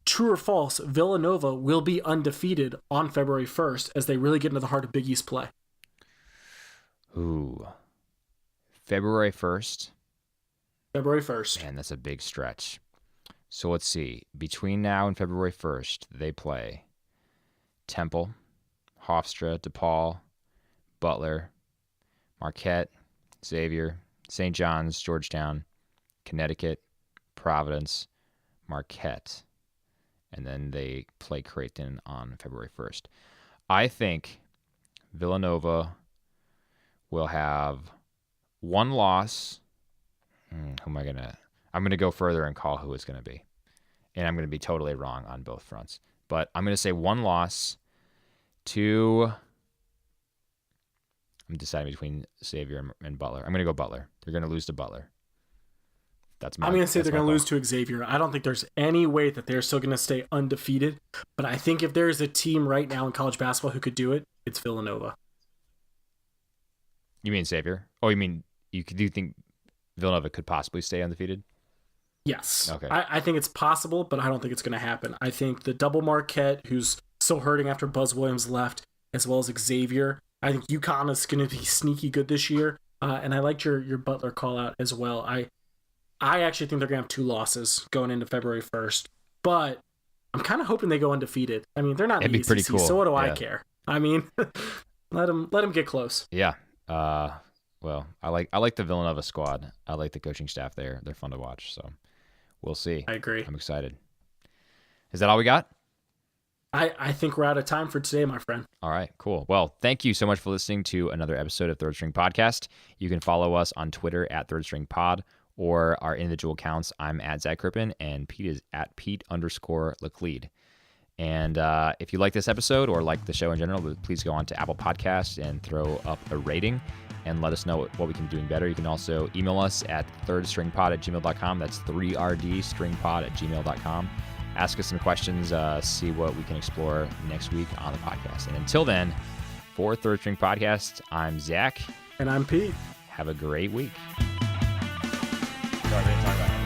True or false, Villanova will be undefeated on February 1st as they really get into the heart of Big East play. Ooh. February 1st? February 1st. Man, that's a big stretch. So let's see. Between now and February 1st, they play Temple, Hofstra, DePaul, Butler, Marquette, Xavier, St. John's, Georgetown, Connecticut, Providence, Marquette. And then they play Creighton on February 1st. I think Villanova will have one loss. I'm going to go further and call who it's going to be. And I'm going to be totally wrong on both fronts. But I'm going to say one loss to... I'm deciding between Xavier and Butler. I'm going to go Butler. They're going to lose to Butler. I'm going to say they're going to lose to Xavier. I don't think there's any way that they're still going to stay undefeated. But I think if there's a team right now in college basketball who could do it, it's Villanova. You mean Xavier? Oh, you mean do you think Villanova could possibly stay undefeated? Yes. Okay. I think it's possible, but I don't think it's going to happen. I think the double Marquette, who's still hurting after Buzz Williams left, as well as Xavier, I think UConn is going to be sneaky good this year. And I liked your Butler call out as well. I actually think they're going to have 2 losses going into February 1st, but I'm kind of hoping they go undefeated. I mean, they're not in the ACC, pretty cool. So what do I care? I mean, let them get close. Yeah. Well, I like the Villanova squad. I like the coaching staff there. They're fun to watch. So we'll see. I agree. I'm excited. Is that all we got? I think we're out of time for today, my friend. All right, cool. Well, thank you so much for listening to another episode of Third String Podcast. You can follow us on Twitter at Third String Pod or our individual accounts. I'm at Zach Crippen and Pete is at Pete_Lecleed. And if you like this episode or like the show in general, please go on to Apple Podcasts and throw up a rating and let us know what we can be doing better. You can also email us at thirdstringpod@gmail.com. That's 3rdstringpod@gmail.com. Ask us some questions, see what we can explore next week on the podcast. And until then, for Third String Podcast, I'm Zach. And I'm Pete. Have a great week. Sorry, we didn't talk about it.